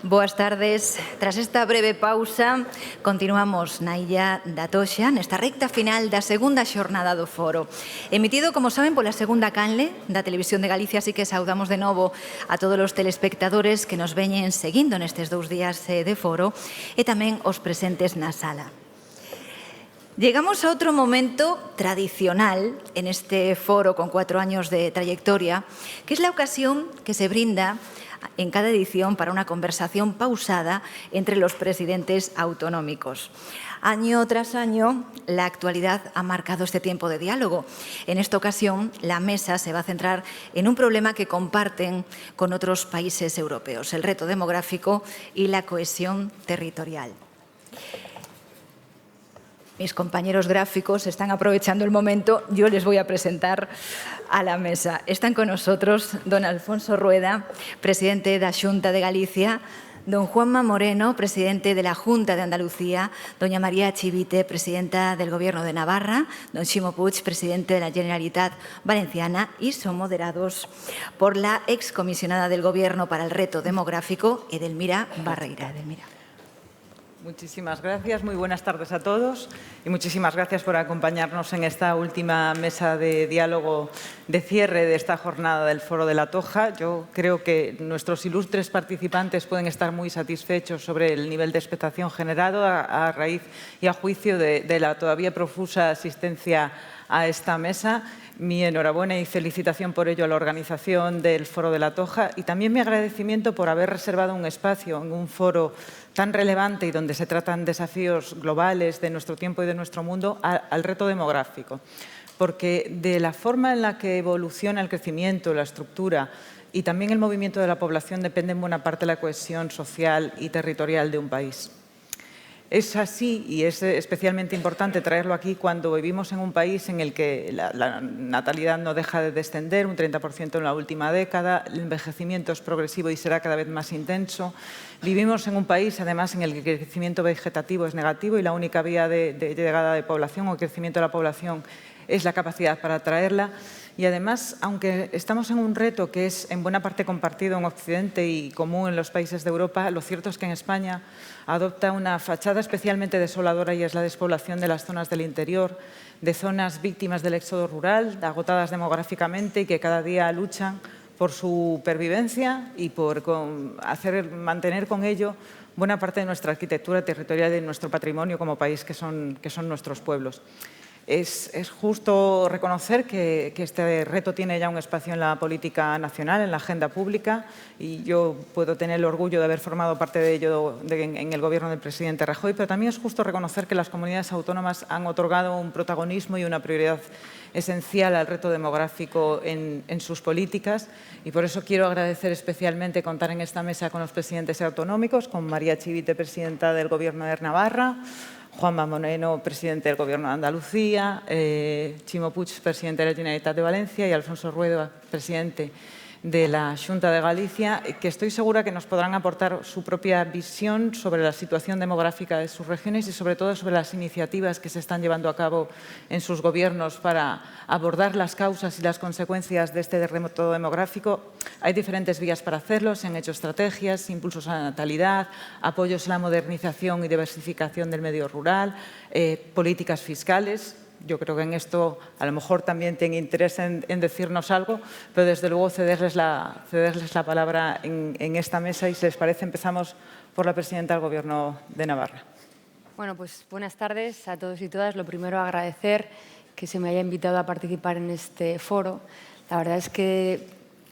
Boas tardes. Tras esta breve pausa, continuamos na Illa da Toxa, nesta recta final da segunda xornada do foro. Emitido, como saben, pola segunda canle da Televisión de Galicia, así que saudamos de novo a todos os telespectadores que nos veñen seguindo nestes 2 días de foro e tamén os presentes na sala. Llegamos a otro momento tradicional en este foro con 4 años de trayectoria, que es la ocasión que se brinda en cada edición para una conversación pausada entre los presidentes autonómicos. Año tras año, la actualidad ha marcado este tiempo de diálogo. En esta ocasión, la mesa se va a centrar en un problema que comparten con otros países europeos, el reto demográfico y la cohesión territorial. Mis compañeros gráficos están aprovechando el momento. Yo les voy a presentar a la mesa. Están con nosotros don Alfonso Rueda, presidente de la Xunta de Galicia, don Juanma Moreno, presidente de la Junta de Andalucía, doña María Chivite, presidenta del Gobierno de Navarra, don Ximo Puig, presidente de la Generalitat Valenciana, y son moderados por la excomisionada del Gobierno para el Reto Demográfico, Edelmira Barreira. Edelmira. Muchísimas gracias, muy buenas tardes a todos y muchísimas gracias por acompañarnos en esta última mesa de diálogo de cierre de esta jornada del Foro de la Toja. Yo creo que nuestros ilustres participantes pueden estar muy satisfechos sobre el nivel de expectación generado a raíz y a juicio de la todavía profusa asistencia a esta mesa. Mi enhorabuena y felicitación por ello a la organización del Foro de la Toja y también mi agradecimiento por haber reservado un espacio en un foro tan relevante y donde se tratan desafíos globales de nuestro tiempo y de nuestro mundo al reto demográfico. Porque de la forma en la que evoluciona el crecimiento, la estructura y también el movimiento de la población depende en buena parte la cohesión social y territorial de un país. Es así y es especialmente importante traerlo aquí cuando vivimos en un país en el que la natalidad no deja de descender, un 30% en la última década, el envejecimiento es progresivo y será cada vez más intenso. Vivimos en un país, además, en el que el crecimiento vegetativo es negativo y la única vía de llegada de población o crecimiento de la población es la capacidad para atraerla. Y además, aunque estamos en un reto que es en buena parte compartido en Occidente y común en los países de Europa, lo cierto es que en España adopta una fachada especialmente desoladora y es la despoblación de las zonas del interior, de zonas víctimas del éxodo rural, agotadas demográficamente y que cada día luchan por su pervivencia y por mantener con ello buena parte de nuestra arquitectura territorial y de nuestro patrimonio como país que son nuestros pueblos. Es justo reconocer que este reto tiene ya un espacio en la política nacional, en la agenda pública, y yo puedo tener el orgullo de haber formado parte de ello en el Gobierno del presidente Rajoy, pero también es justo reconocer que las comunidades autónomas han otorgado un protagonismo y una prioridad esencial al reto demográfico en sus políticas, y por eso quiero agradecer especialmente contar en esta mesa con los presidentes autonómicos, con María Chivite, presidenta del Gobierno de Navarra, Juanma Moreno, presidente del Gobierno de Andalucía, Ximo Puig, presidente de la Generalitat de Valencia y Alfonso Rueda, presidente de la Xunta de Galicia, que estoy segura que nos podrán aportar su propia visión sobre la situación demográfica de sus regiones y sobre todo sobre las iniciativas que se están llevando a cabo en sus gobiernos para abordar las causas y las consecuencias de este reto demográfico. Hay diferentes vías para hacerlo, se han hecho estrategias, impulsos a la natalidad, apoyos a la modernización y diversificación del medio rural, políticas fiscales. Yo creo que en esto a lo mejor también tienen interés en decirnos algo, pero desde luego cederles la palabra en esta mesa y si les parece empezamos por la presidenta del Gobierno de Navarra. Bueno, pues buenas tardes a todos y todas. Lo primero, agradecer que se me haya invitado a participar en este foro. La verdad es que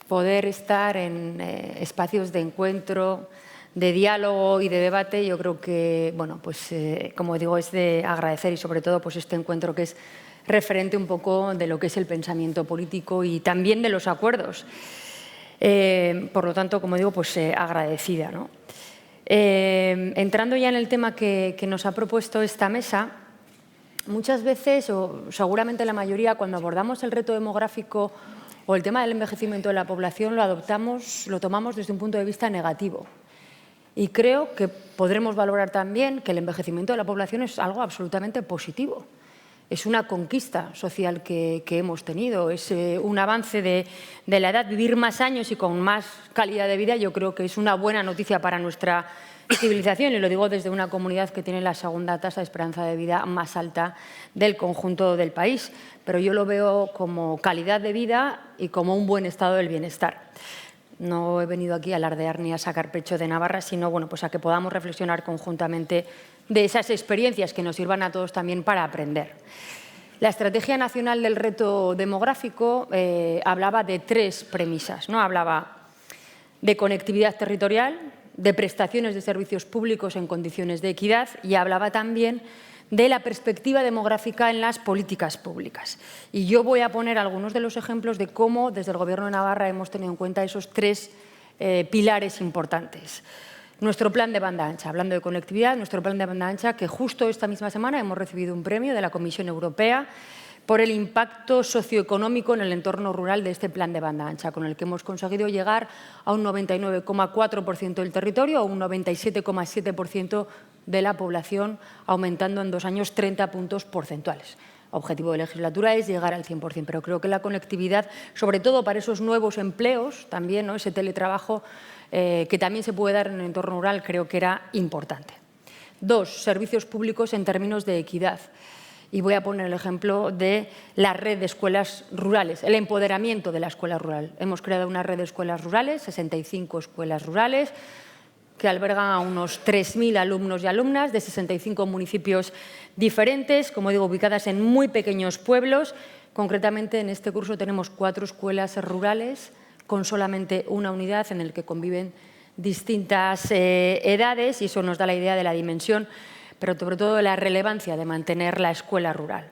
poder estar en espacios de encuentro, de diálogo y de debate, yo creo que, bueno, pues como digo, es de agradecer y sobre todo pues este encuentro que es referente un poco de lo que es el pensamiento político y también de los acuerdos. Por lo tanto, como digo, pues agradecida, ¿no? Entrando ya en el tema que nos ha propuesto esta mesa, muchas veces, o seguramente la mayoría, cuando abordamos el reto demográfico o el tema del envejecimiento de la población, lo tomamos desde un punto de vista negativo. Y creo que podremos valorar también que el envejecimiento de la población es algo absolutamente positivo. es una conquista social que hemos tenido, es un avance de la edad, vivir más años y con más calidad de vida. Yo creo que es una buena noticia para nuestra civilización, y lo digo desde una comunidad que tiene la segunda tasa de esperanza de vida más alta del conjunto del país, pero yo lo veo como calidad de vida y como un buen estado del bienestar. No he venido aquí a alardear ni a sacar pecho de Navarra, sino bueno, pues a que podamos reflexionar conjuntamente de esas experiencias que nos sirvan a todos también para aprender. La Estrategia Nacional del Reto Demográfico hablaba de 3 premisas, ¿no? Hablaba de conectividad territorial, de prestaciones de servicios públicos en condiciones de equidad, y hablaba también de la perspectiva demográfica en las políticas públicas. Y yo voy a poner algunos de los ejemplos de cómo desde el Gobierno de Navarra hemos tenido en cuenta esos 3 pilares importantes. Nuestro plan de banda ancha, hablando de conectividad, nuestro plan de banda ancha, que justo esta misma semana hemos recibido un premio de la Comisión Europea por el impacto socioeconómico en el entorno rural de este plan de banda ancha, con el que hemos conseguido llegar a un 99,4% del territorio, a un 97,7% de la población, aumentando en 2 años 30 puntos porcentuales. El objetivo de legislatura es llegar al 100%, pero creo que la conectividad, sobre todo para esos nuevos empleos, también, ¿no?, ese teletrabajo que también se puede dar en el entorno rural, creo que era importante. 2, servicios públicos en términos de equidad. Y voy a poner el ejemplo de la red de escuelas rurales, el empoderamiento de la escuela rural. Hemos creado una red de escuelas rurales, 65 escuelas rurales, que albergan a unos 3.000 alumnos y alumnas de 65 municipios diferentes, como digo, ubicadas en muy pequeños pueblos. Concretamente, en este curso tenemos 4 escuelas rurales con solamente una unidad en la que conviven distintas edades, y eso nos da la idea de la dimensión, pero sobre todo de la relevancia de mantener la escuela rural.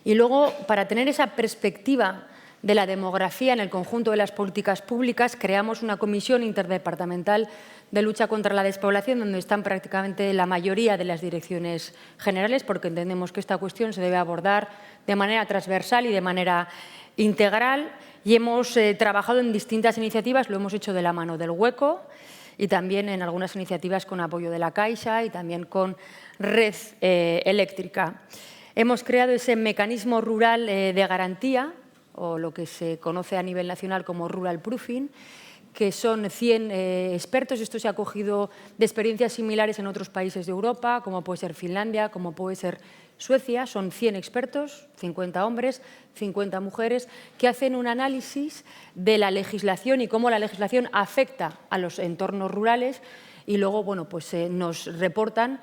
Y luego, para tener esa perspectiva de la demografía en el conjunto de las políticas públicas, creamos una comisión interdepartamental de lucha contra la despoblación, donde están prácticamente la mayoría de las direcciones generales, porque entendemos que esta cuestión se debe abordar de manera transversal y de manera integral. Y hemos trabajado en distintas iniciativas, lo hemos hecho de la mano del Hueco, y también en algunas iniciativas con apoyo de la Caixa y también con Red Eléctrica. Hemos creado ese mecanismo rural de garantía, o lo que se conoce a nivel nacional como Rural Proofing, que son 100 expertos. Esto se ha cogido de experiencias similares en otros países de Europa, como puede ser Finlandia, como puede ser Suecia. Son 100 expertos, 50 hombres, 50 mujeres, que hacen un análisis de la legislación y cómo la legislación afecta a los entornos rurales, y luego bueno, pues, nos reportan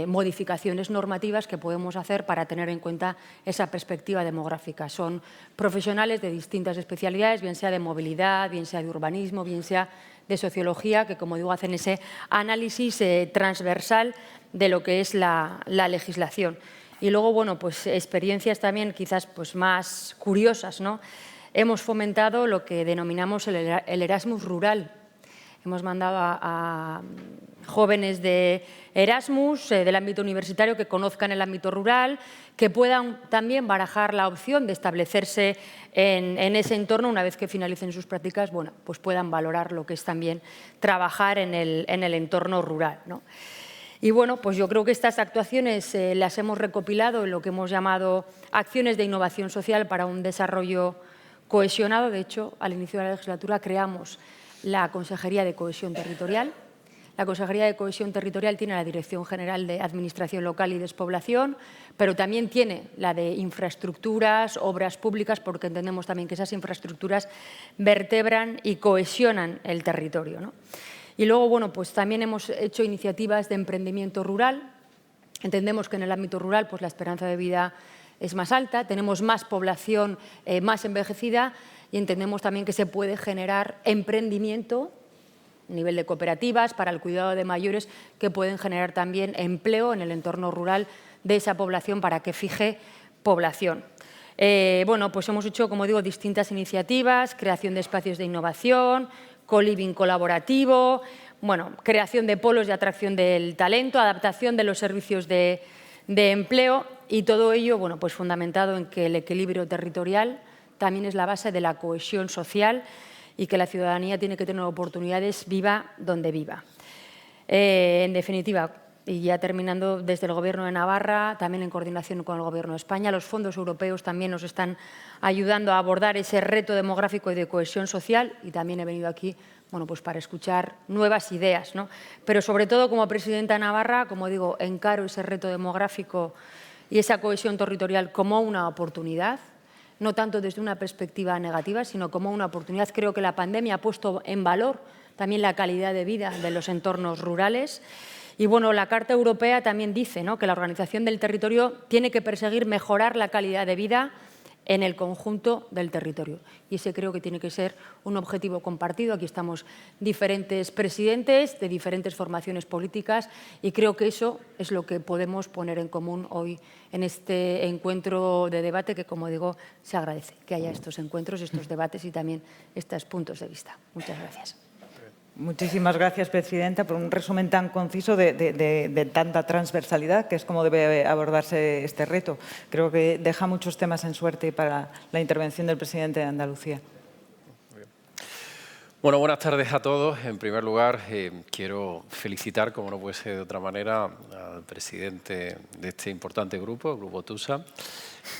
modificaciones normativas que podemos hacer para tener en cuenta esa perspectiva demográfica. Son profesionales de distintas especialidades, bien sea de movilidad, bien sea de urbanismo, bien sea de sociología, que, como digo, hacen ese análisis transversal de lo que es la legislación. Y luego, bueno, pues experiencias también quizás pues más curiosas, ¿no? Hemos fomentado lo que denominamos el Erasmus rural. Hemos mandado a jóvenes de Erasmus, del ámbito universitario, que conozcan el ámbito rural, que puedan también barajar la opción de establecerse en ese entorno una vez que finalicen sus prácticas, bueno, pues puedan valorar lo que es también trabajar en el entorno rural, ¿no? Y bueno, pues yo creo que estas actuaciones las hemos recopilado en lo que hemos llamado acciones de innovación social para un desarrollo cohesionado. De hecho, al inicio de la legislatura creamos la Consejería de Cohesión Territorial. La Consejería de Cohesión Territorial tiene la Dirección General de Administración Local y Despoblación, pero también tiene la de Infraestructuras, Obras Públicas, porque entendemos también que esas infraestructuras vertebran y cohesionan el territorio, ¿no? Y luego, bueno, pues también hemos hecho iniciativas de emprendimiento rural. Entendemos que en el ámbito rural pues la esperanza de vida es más alta, tenemos más población más envejecida, y entendemos también que se puede generar emprendimiento a nivel de cooperativas para el cuidado de mayores, que pueden generar también empleo en el entorno rural de esa población para que fije población. Bueno, pues hemos hecho, como digo, distintas iniciativas, creación de espacios de innovación, co-living colaborativo, bueno, creación de polos de atracción del talento, adaptación de los servicios de empleo, y todo ello, bueno, pues fundamentado en que el equilibrio territorial también es la base de la cohesión social y que la ciudadanía tiene que tener oportunidades viva donde viva. En definitiva, Y ya terminando, desde el Gobierno de Navarra, también en coordinación con el Gobierno de España, los fondos europeos también nos están ayudando a abordar ese reto demográfico y de cohesión social, y también he venido aquí pues para escuchar nuevas ideas, ¿no? Pero sobre todo, como presidenta de Navarra, como digo, encaro ese reto demográfico y esa cohesión territorial como una oportunidad, no tanto desde una perspectiva negativa, sino como una oportunidad. Creo que la pandemia ha puesto en valor también la calidad de vida de los entornos rurales. Y bueno, la Carta Europea también dice, ¿no?, que la organización del territorio tiene que perseguir mejorar la calidad de vida en el conjunto del territorio. Y ese creo que tiene que ser un objetivo compartido. Aquí estamos diferentes presidentes de diferentes formaciones políticas y creo que eso es lo que podemos poner en común hoy en este encuentro de debate que, como digo, se agradece que haya estos encuentros, estos debates y también estos puntos de vista. Muchas gracias. Muchísimas gracias, presidenta, por un resumen tan conciso de tanta transversalidad, que es como debe abordarse este reto. Creo que deja muchos temas en suerte para la intervención del presidente de Andalucía. Bueno, buenas tardes a todos. En primer lugar, quiero felicitar, como no puede ser de otra manera, al presidente de este importante grupo, el Grupo TUSA,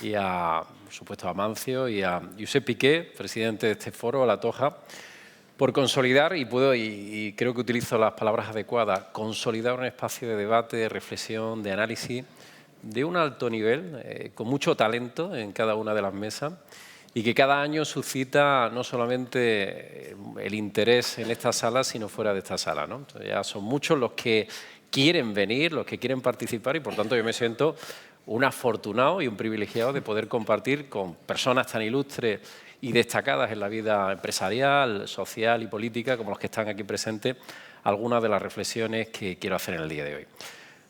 y por supuesto, a Amancio y a Josep Piqué, presidente de este foro, a La Toja, por consolidar, y creo que utilizo las palabras adecuadas, consolidar un espacio de debate, de reflexión, de análisis de un alto nivel, con mucho talento en cada una de las mesas y que cada año suscita no solamente el interés en esta sala, sino fuera de esta sala, ¿no? Entonces ya son muchos los que quieren venir, los que quieren participar y, por tanto, yo me siento un afortunado y un privilegiado de poder compartir con personas tan ilustres y destacadas en la vida empresarial, social y política, como los que están aquí presentes, algunas de las reflexiones que quiero hacer en el día de hoy.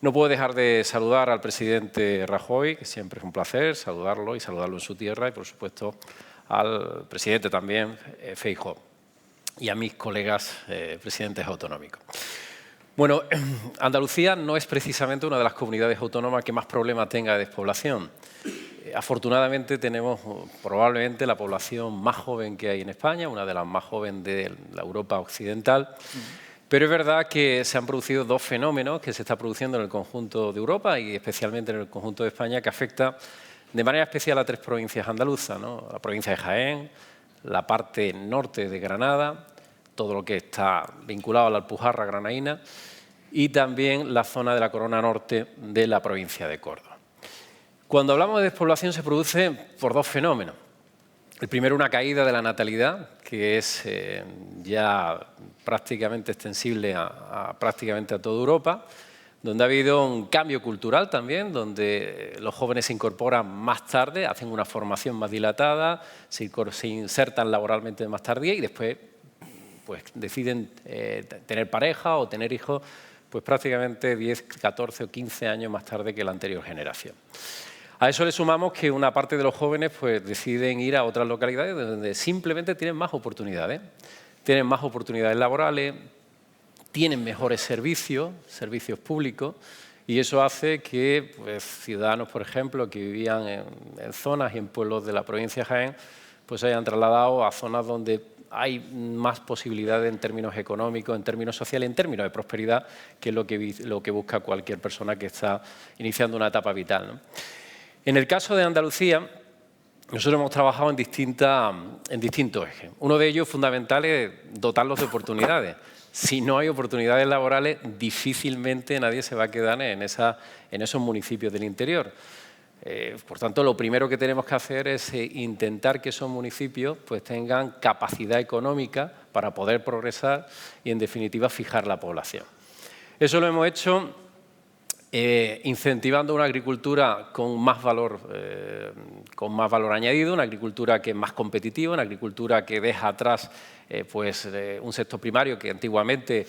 No puedo dejar de saludar al presidente Rajoy, que siempre es un placer saludarlo y saludarlo en su tierra, y por supuesto al presidente también, Feijóo, y a mis colegas presidentes autonómicos. Bueno, Andalucía no es precisamente una de las comunidades autónomas que más problemas tenga de despoblación. Afortunadamente tenemos probablemente la población más joven que hay en España, una de las más jóvenes de la Europa occidental, pero es verdad que se han producido dos fenómenos que se están produciendo en el conjunto de Europa y especialmente en el conjunto de España, que afecta de manera especial a tres provincias andaluzas, ¿no? La provincia de Jaén, la parte norte de Granada, todo lo que está vinculado a la Alpujarra granaína, y también la zona de la corona norte de la provincia de Córdoba. Cuando hablamos de despoblación se produce por dos fenómenos. El primero, una caída de la natalidad, que es ya prácticamente extensible prácticamente a toda Europa, donde ha habido un cambio cultural también, donde los jóvenes se incorporan más tarde, hacen una formación más dilatada, se insertan laboralmente más tardía y después pues, deciden tener pareja o tener hijos pues, prácticamente 10, 14 o 15 años más tarde que la anterior generación. A eso le sumamos que una parte de los jóvenes pues, deciden ir a otras localidades donde simplemente tienen más oportunidades. Tienen más oportunidades laborales, tienen mejores servicios públicos, y eso hace que pues, ciudadanos, por ejemplo, que vivían en zonas y en pueblos de la provincia de Jaén, pues se hayan trasladado a zonas donde hay más posibilidades en términos económicos, en términos sociales, en términos de prosperidad, que es lo que busca cualquier persona que está iniciando una etapa vital, ¿no? En el caso de Andalucía, nosotros hemos trabajado en distintos ejes. Uno de ellos fundamental es dotarlos de oportunidades. Si no hay oportunidades laborales, difícilmente nadie se va a quedar en esos municipios del interior. Por tanto, lo primero que tenemos que hacer es intentar que esos municipios pues, tengan capacidad económica para poder progresar y, en definitiva, fijar la población. Eso lo hemos hecho incentivando una agricultura con más valor añadido, una agricultura que es más competitiva, una agricultura que deja atrás un sector primario que antiguamente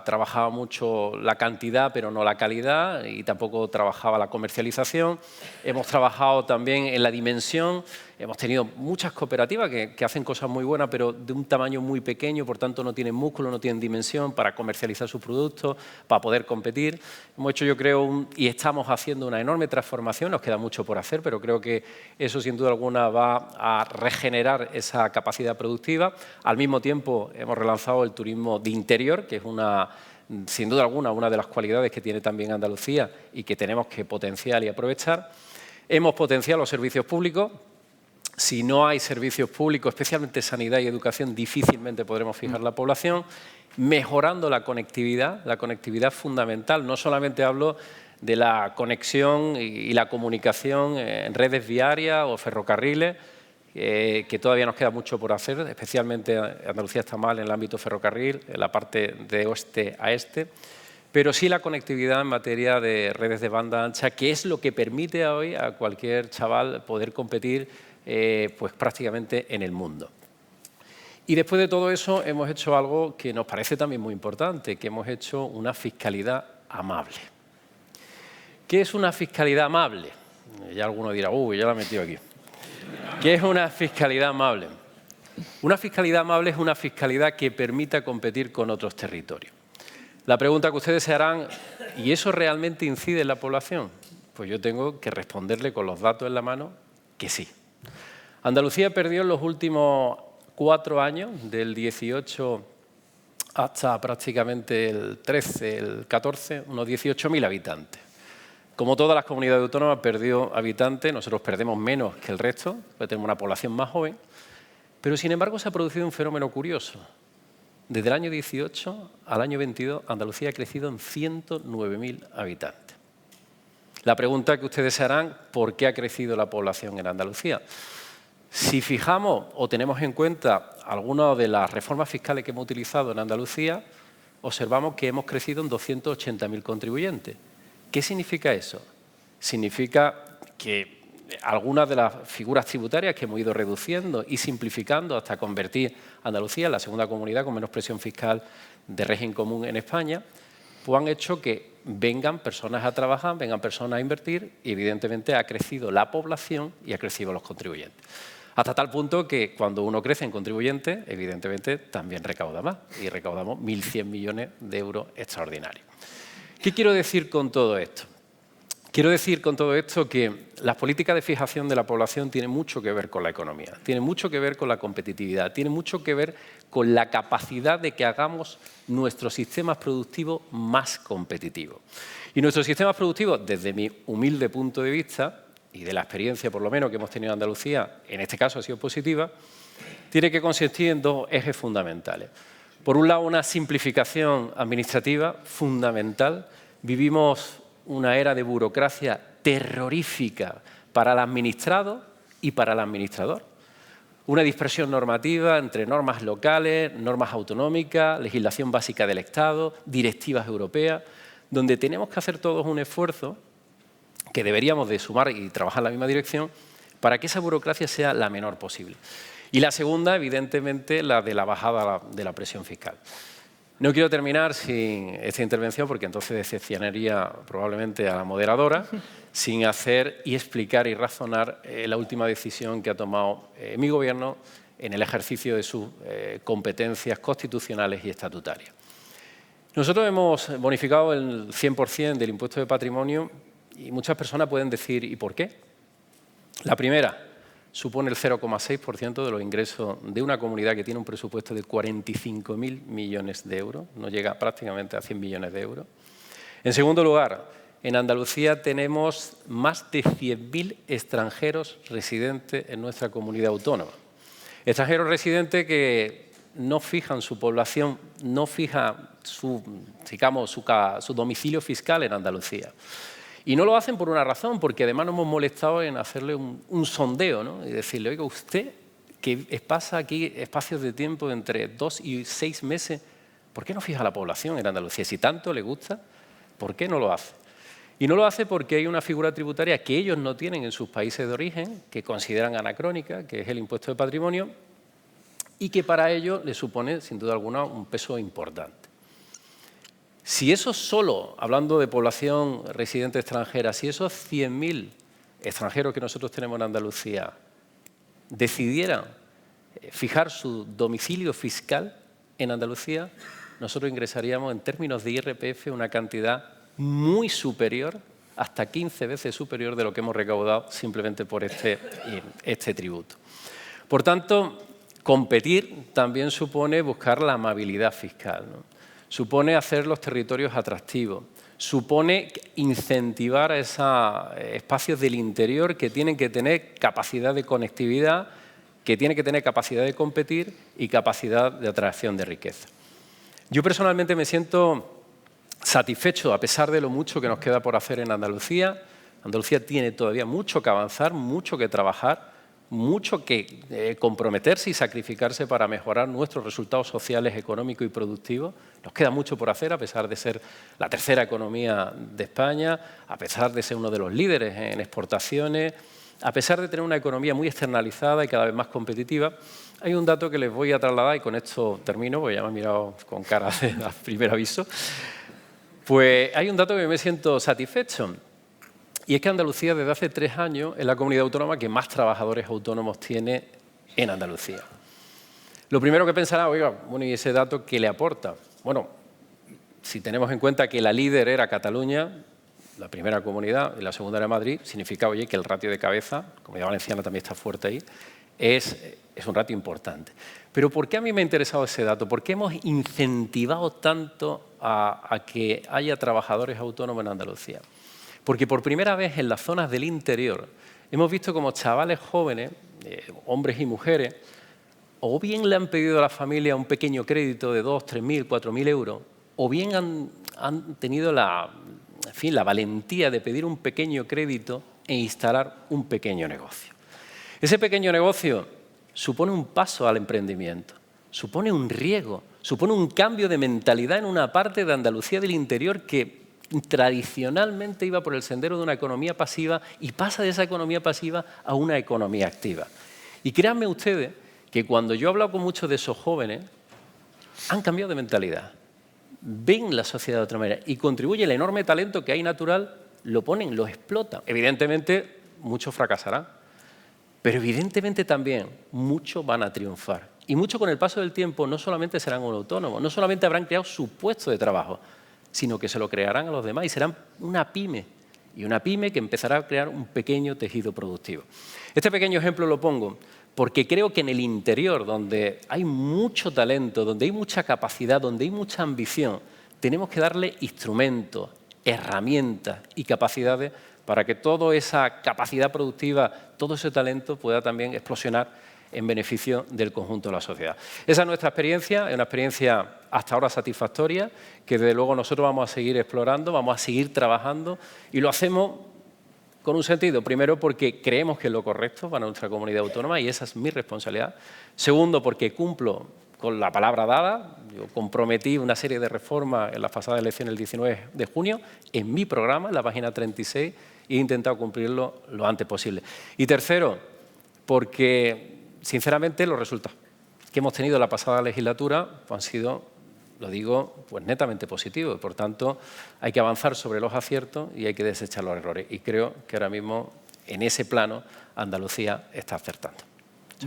trabajaba mucho la cantidad pero no la calidad y tampoco trabajaba la comercialización. Hemos trabajado también en la dimensión, hemos tenido muchas cooperativas que hacen cosas muy buenas pero de un tamaño muy pequeño, por tanto no tienen músculo, no tienen dimensión para comercializar sus productos, para poder competir. Hemos hecho, yo creo, y estamos haciendo una enorme transformación, nos queda mucho por hacer, pero creo que eso sin duda alguna va a regenerar esa capacidad productiva. Al mismo tiempo hemos relanzado el turismo de interior, que es una sin duda alguna, una de las cualidades que tiene también Andalucía y que tenemos que potenciar y aprovechar. Hemos potenciado los servicios públicos. Si no hay servicios públicos, especialmente sanidad y educación, difícilmente podremos fijar la población. Mejorando la conectividad es fundamental. No solamente hablo de la conexión y la comunicación en redes viarias o ferrocarriles, que todavía nos queda mucho por hacer, especialmente Andalucía está mal en el ámbito ferrocarril, en la parte de oeste a este, pero sí la conectividad en materia de redes de banda ancha, que es lo que permite hoy a cualquier chaval poder competir pues prácticamente en el mundo. Y después de todo eso hemos hecho algo que nos parece también muy importante, que hemos hecho una fiscalidad amable. ¿Qué es una fiscalidad amable? Ya alguno dirá, ya la he metido aquí. ¿Qué es una fiscalidad amable? Una fiscalidad amable es una fiscalidad que permita competir con otros territorios. La pregunta que ustedes se harán, ¿y eso realmente incide en la población? Pues yo tengo que responderle con los datos en la mano que sí. Andalucía perdió en los últimos 4 años, del 18 hasta prácticamente el 13, el 14, unos 18.000 habitantes. Como todas las comunidades autónomas, perdió habitantes, nosotros perdemos menos que el resto, porque tenemos una población más joven, pero sin embargo se ha producido un fenómeno curioso. Desde el año 18 al año 22, Andalucía ha crecido en 109.000 habitantes. La pregunta que ustedes se harán, ¿por qué ha crecido la población en Andalucía? Si fijamos o tenemos en cuenta algunas de las reformas fiscales que hemos utilizado en Andalucía, observamos que hemos crecido en 280.000 contribuyentes. ¿Qué significa eso? Significa que algunas de las figuras tributarias que hemos ido reduciendo y simplificando hasta convertir a Andalucía en la segunda comunidad con menos presión fiscal de régimen común en España, pues han hecho que vengan personas a trabajar, vengan personas a invertir y evidentemente ha crecido la población y ha crecido los contribuyentes. Hasta tal punto que cuando uno crece en contribuyentes, evidentemente también recauda más y recaudamos 1.100 millones de euros extraordinarios. ¿Qué quiero decir con todo esto? Quiero decir con todo esto que las políticas de fijación de la población tienen mucho que ver con la economía, tienen mucho que ver con la competitividad, tienen mucho que ver con la capacidad de que hagamos nuestros sistemas productivos más competitivos. Y nuestros sistemas productivos, desde mi humilde punto de vista, y de la experiencia por lo menos que hemos tenido en Andalucía, en este caso ha sido positiva, tiene que consistir en 2 ejes fundamentales. Por un lado, una simplificación administrativa fundamental. Vivimos una era de burocracia terrorífica para el administrado y para el administrador. Una dispersión normativa entre normas locales, normas autonómicas, legislación básica del Estado, directivas europeas, donde tenemos que hacer todos un esfuerzo que deberíamos de sumar y trabajar en la misma dirección para que esa burocracia sea la menor posible. Y la segunda, evidentemente, la de la bajada de la presión fiscal. No quiero terminar sin esta intervención porque entonces decepcionaría probablemente a la moderadora sin hacer y explicar y razonar la última decisión que ha tomado mi gobierno en el ejercicio de sus competencias constitucionales y estatutarias. Nosotros hemos bonificado el 100% del impuesto de patrimonio y muchas personas pueden decir ¿y por qué? La primera supone el 0,6% de los ingresos de una comunidad que tiene un presupuesto de 45.000 millones de euros, no llega prácticamente a 100 millones de euros. En segundo lugar, en Andalucía tenemos más de 100.000 extranjeros residentes en nuestra comunidad autónoma. Extranjeros residentes que no fijan su población, no fijan su domicilio fiscal en Andalucía. Y no lo hacen por una razón, porque además nos hemos molestado en hacerle un sondeo, ¿no? Y decirle, oiga, usted que pasa aquí espacios de tiempo entre 2 y 6 meses, ¿por qué no fija la población en Andalucía? Si tanto le gusta, ¿por qué no lo hace? Y no lo hace porque hay una figura tributaria que ellos no tienen en sus países de origen, que consideran anacrónica, que es el impuesto de patrimonio, y que para ellos le supone, sin duda alguna, un peso importante. Si eso solo, hablando de población residente extranjera, si esos 100.000 extranjeros que nosotros tenemos en Andalucía decidieran fijar su domicilio fiscal en Andalucía, nosotros ingresaríamos en términos de IRPF una cantidad muy superior, hasta 15 veces superior de lo que hemos recaudado simplemente por este tributo. Por tanto, competir también supone buscar la amabilidad fiscal, ¿no? supone hacer los territorios atractivos, supone incentivar a esos espacios del interior que tienen que tener capacidad de conectividad, que tienen que tener capacidad de competir y capacidad de atracción de riqueza. Yo personalmente me siento satisfecho, a pesar de lo mucho que nos queda por hacer en Andalucía. Andalucía tiene todavía mucho que avanzar, mucho que trabajar, mucho que comprometerse y sacrificarse para mejorar nuestros resultados sociales, económicos y productivos. Nos queda mucho por hacer, a pesar de ser la tercera economía de España, a pesar de ser uno de los líderes en exportaciones, a pesar de tener una economía muy externalizada y cada vez más competitiva. Hay un dato que les voy a trasladar y con esto termino, porque ya me han mirado con cara de primer aviso. Pues hay un dato que me siento satisfecho. Y es que Andalucía desde hace 3 años es la comunidad autónoma que más trabajadores autónomos tiene en Andalucía. Lo primero que pensará, oiga, bueno, ¿y ese dato qué le aporta? Bueno, si tenemos en cuenta que la líder era Cataluña, la primera comunidad, y la segunda era Madrid, significa, oye, que el ratio de cabeza, la Comunidad Valenciana también está fuerte ahí, es un ratio importante. Pero ¿por qué a mí me ha interesado ese dato? ¿Por qué hemos incentivado tanto a que haya trabajadores autónomos en Andalucía? Porque por primera vez en las zonas del interior hemos visto como chavales jóvenes, hombres y mujeres, o bien le han pedido a la familia un pequeño crédito de 2.000, 3.000, 4.000 euros, o bien han tenido la valentía de pedir un pequeño crédito e instalar un pequeño negocio. Ese pequeño negocio supone un paso al emprendimiento, supone un riesgo, supone un cambio de mentalidad en una parte de Andalucía del interior que tradicionalmente iba por el sendero de una economía pasiva y pasa de esa economía pasiva a una economía activa. Y créanme ustedes que cuando yo he hablado con muchos de esos jóvenes, han cambiado de mentalidad, ven la sociedad de otra manera y contribuye el enorme talento que hay natural, lo ponen, lo explotan. Evidentemente, muchos fracasarán, pero evidentemente también muchos van a triunfar. Y muchos con el paso del tiempo no solamente serán un autónomo, no solamente habrán creado su puesto de trabajo, sino que se lo crearán a los demás y serán una pyme, y una pyme que empezará a crear un pequeño tejido productivo. Este pequeño ejemplo lo pongo porque creo que en el interior, donde hay mucho talento, donde hay mucha capacidad, donde hay mucha ambición, tenemos que darle instrumentos, herramientas y capacidades para que toda esa capacidad productiva, todo ese talento pueda también explosionar en beneficio del conjunto de la sociedad. Esa es nuestra experiencia, es una experiencia hasta ahora satisfactoria, que desde luego nosotros vamos a seguir explorando, vamos a seguir trabajando y lo hacemos con un sentido. Primero, porque creemos que es lo correcto para nuestra comunidad autónoma y esa es mi responsabilidad. Segundo, porque cumplo con la palabra dada. Yo comprometí una serie de reformas en las pasadas elecciones el 19 de junio en mi programa, en la página 36, y he intentado cumplirlo lo antes posible. Y tercero, porque sinceramente los resultados que hemos tenido en la pasada legislatura han sido, lo digo, pues netamente positivos. Por tanto, hay que avanzar sobre los aciertos y hay que desechar los errores. Y creo que ahora mismo, en ese plano, Andalucía está acertando.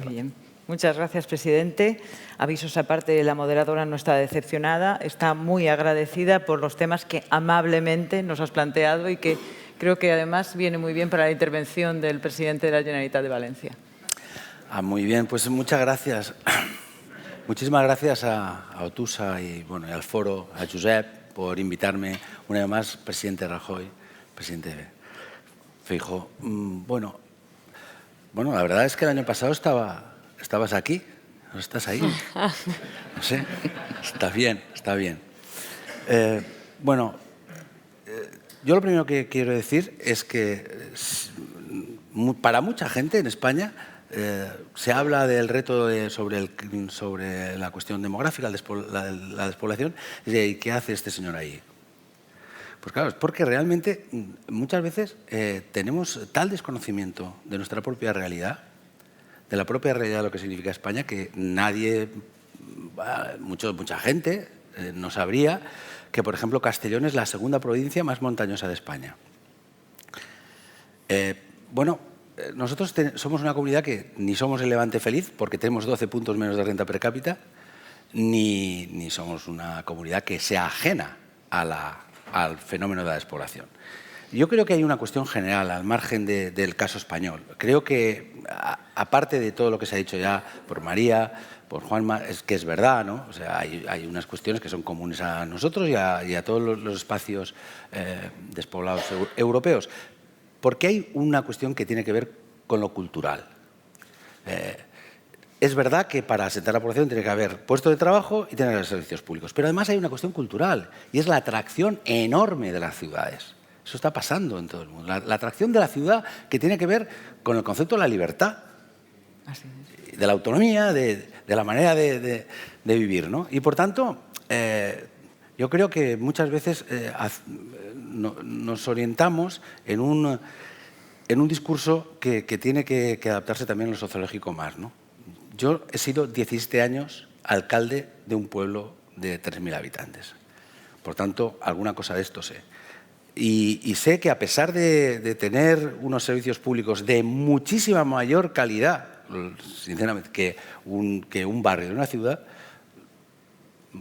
Muy bien. Muchas gracias, presidente. Avisos aparte, la moderadora no está decepcionada, está muy agradecida por los temas que amablemente nos has planteado y que creo que además viene muy bien para la intervención del presidente de la Generalitat de Valencia. Muy bien, pues muchas gracias. Muchísimas gracias a Otusa y al foro, a Josep, por invitarme una vez más, presidente Rajoy, presidente Feijóo. Bueno, la verdad es que el año pasado estabas aquí, ¿no estás ahí? No sé, está bien, está bien. Yo lo primero que quiero decir es que para mucha gente en España se habla del reto sobre la cuestión demográfica, la despoblación, y ¿qué hace este señor ahí? Pues claro, es porque realmente muchas veces tenemos tal desconocimiento de nuestra propia realidad, de la propia realidad de lo que significa España, que mucha gente no sabría que, por ejemplo, Castellón es la segunda provincia más montañosa de España. Nosotros somos una comunidad que ni somos el Levante feliz, porque tenemos 12 puntos menos de renta per cápita, ni somos una comunidad que sea ajena al fenómeno de la despoblación. Yo creo que hay una cuestión general, al margen del caso español. Creo que, aparte de todo lo que se ha dicho ya por María, por Juanma, es que es verdad, ¿no? O sea, hay unas cuestiones que son comunes a nosotros y a todos los espacios despoblados europeos. Porque hay una cuestión que tiene que ver con lo cultural. Es verdad que para asentar la población tiene que haber puestos de trabajo y tiene que haber servicios públicos. Pero además hay una cuestión cultural y es la atracción enorme de las ciudades. Eso está pasando en todo el mundo. La atracción de la ciudad que tiene que ver con el concepto de la libertad, de la autonomía, de la manera de vivir, ¿no? Y por tanto, yo creo que muchas veces nos orientamos en un discurso que tiene que adaptarse también a lo sociológico más, ¿no? Yo he sido 17 años alcalde de un pueblo de 3.000 habitantes. Por tanto, alguna cosa de esto sé. Y sé que a pesar de tener unos servicios públicos de muchísima mayor calidad, sinceramente, que un barrio de una ciudad,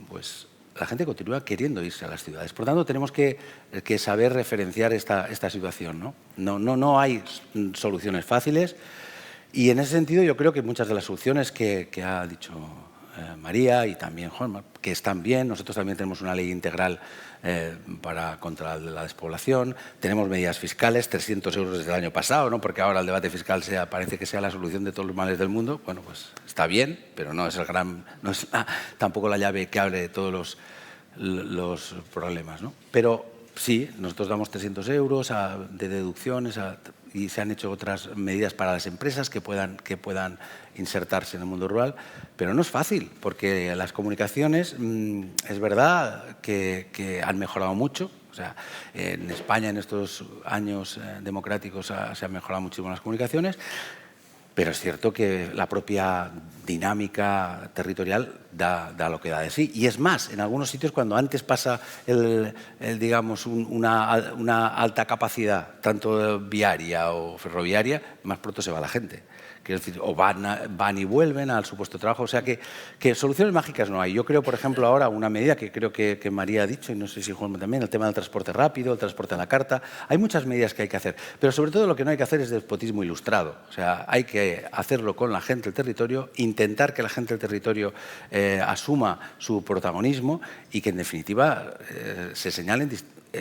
pues la gente continúa queriendo irse a las ciudades. Por tanto, tenemos que saber referenciar esta situación, ¿no? No hay soluciones fáciles. Y en ese sentido yo creo que muchas de las soluciones que ha dicho María y también Juanma, que están bien. Nosotros también tenemos una ley integral contra la despoblación. Tenemos medidas fiscales, 300 euros desde el año pasado, ¿no? Porque ahora el debate fiscal parece que sea la solución de todos los males del mundo. Bueno, pues está bien, pero no es tampoco la llave que abre todos los problemas, ¿no? Pero sí, nosotros damos 300 euros de deducciones y se han hecho otras medidas para las empresas que puedan insertarse en el mundo rural, pero no es fácil, porque las comunicaciones, es verdad que han mejorado mucho. O sea, en España en estos años democráticos se han mejorado muchísimo las comunicaciones, pero es cierto que la propia dinámica territorial da lo que da de sí. Y es más, en algunos sitios cuando antes pasa digamos, una alta capacidad, tanto viaria o ferroviaria, más pronto se va la gente. Quiero decir, o van y vuelven al supuesto trabajo. O sea que soluciones mágicas no hay. Yo creo, por ejemplo, ahora una medida que creo que María ha dicho, y no sé si Juan también, el tema del transporte rápido, el transporte a la carta. Hay muchas medidas que hay que hacer. Pero sobre todo lo que no hay que hacer es despotismo ilustrado. O sea, hay que hacerlo con la gente del territorio, intentar que la gente del territorio asuma su protagonismo y que, en definitiva, se señalen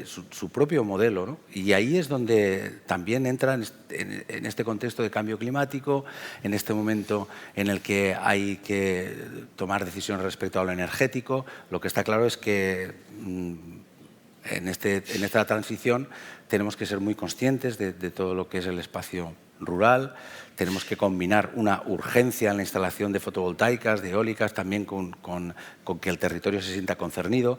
su propio modelo, ¿no? Y ahí es donde también entra en este contexto de cambio climático, en este momento en el que hay que tomar decisiones respecto a lo energético. Lo que está claro es que en esta transición tenemos que ser muy conscientes de todo lo que es el espacio rural. Tenemos que combinar una urgencia en la instalación de fotovoltaicas, de eólicas, también con que el territorio se sienta concernido.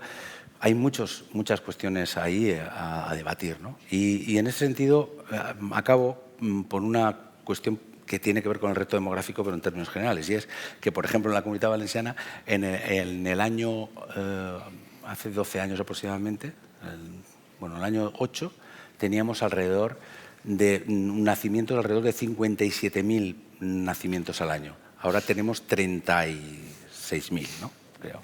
Hay muchas cuestiones ahí a debatir, ¿no? Y en ese sentido acabo por una cuestión que tiene que ver con el reto demográfico, pero en términos generales, y es que, por ejemplo, en la Comunitat Valenciana, en el año, hace 12 años aproximadamente, el año 8, teníamos alrededor de nacimientos, alrededor de 57.000 nacimientos al año. Ahora tenemos 36.000, ¿no? Creo.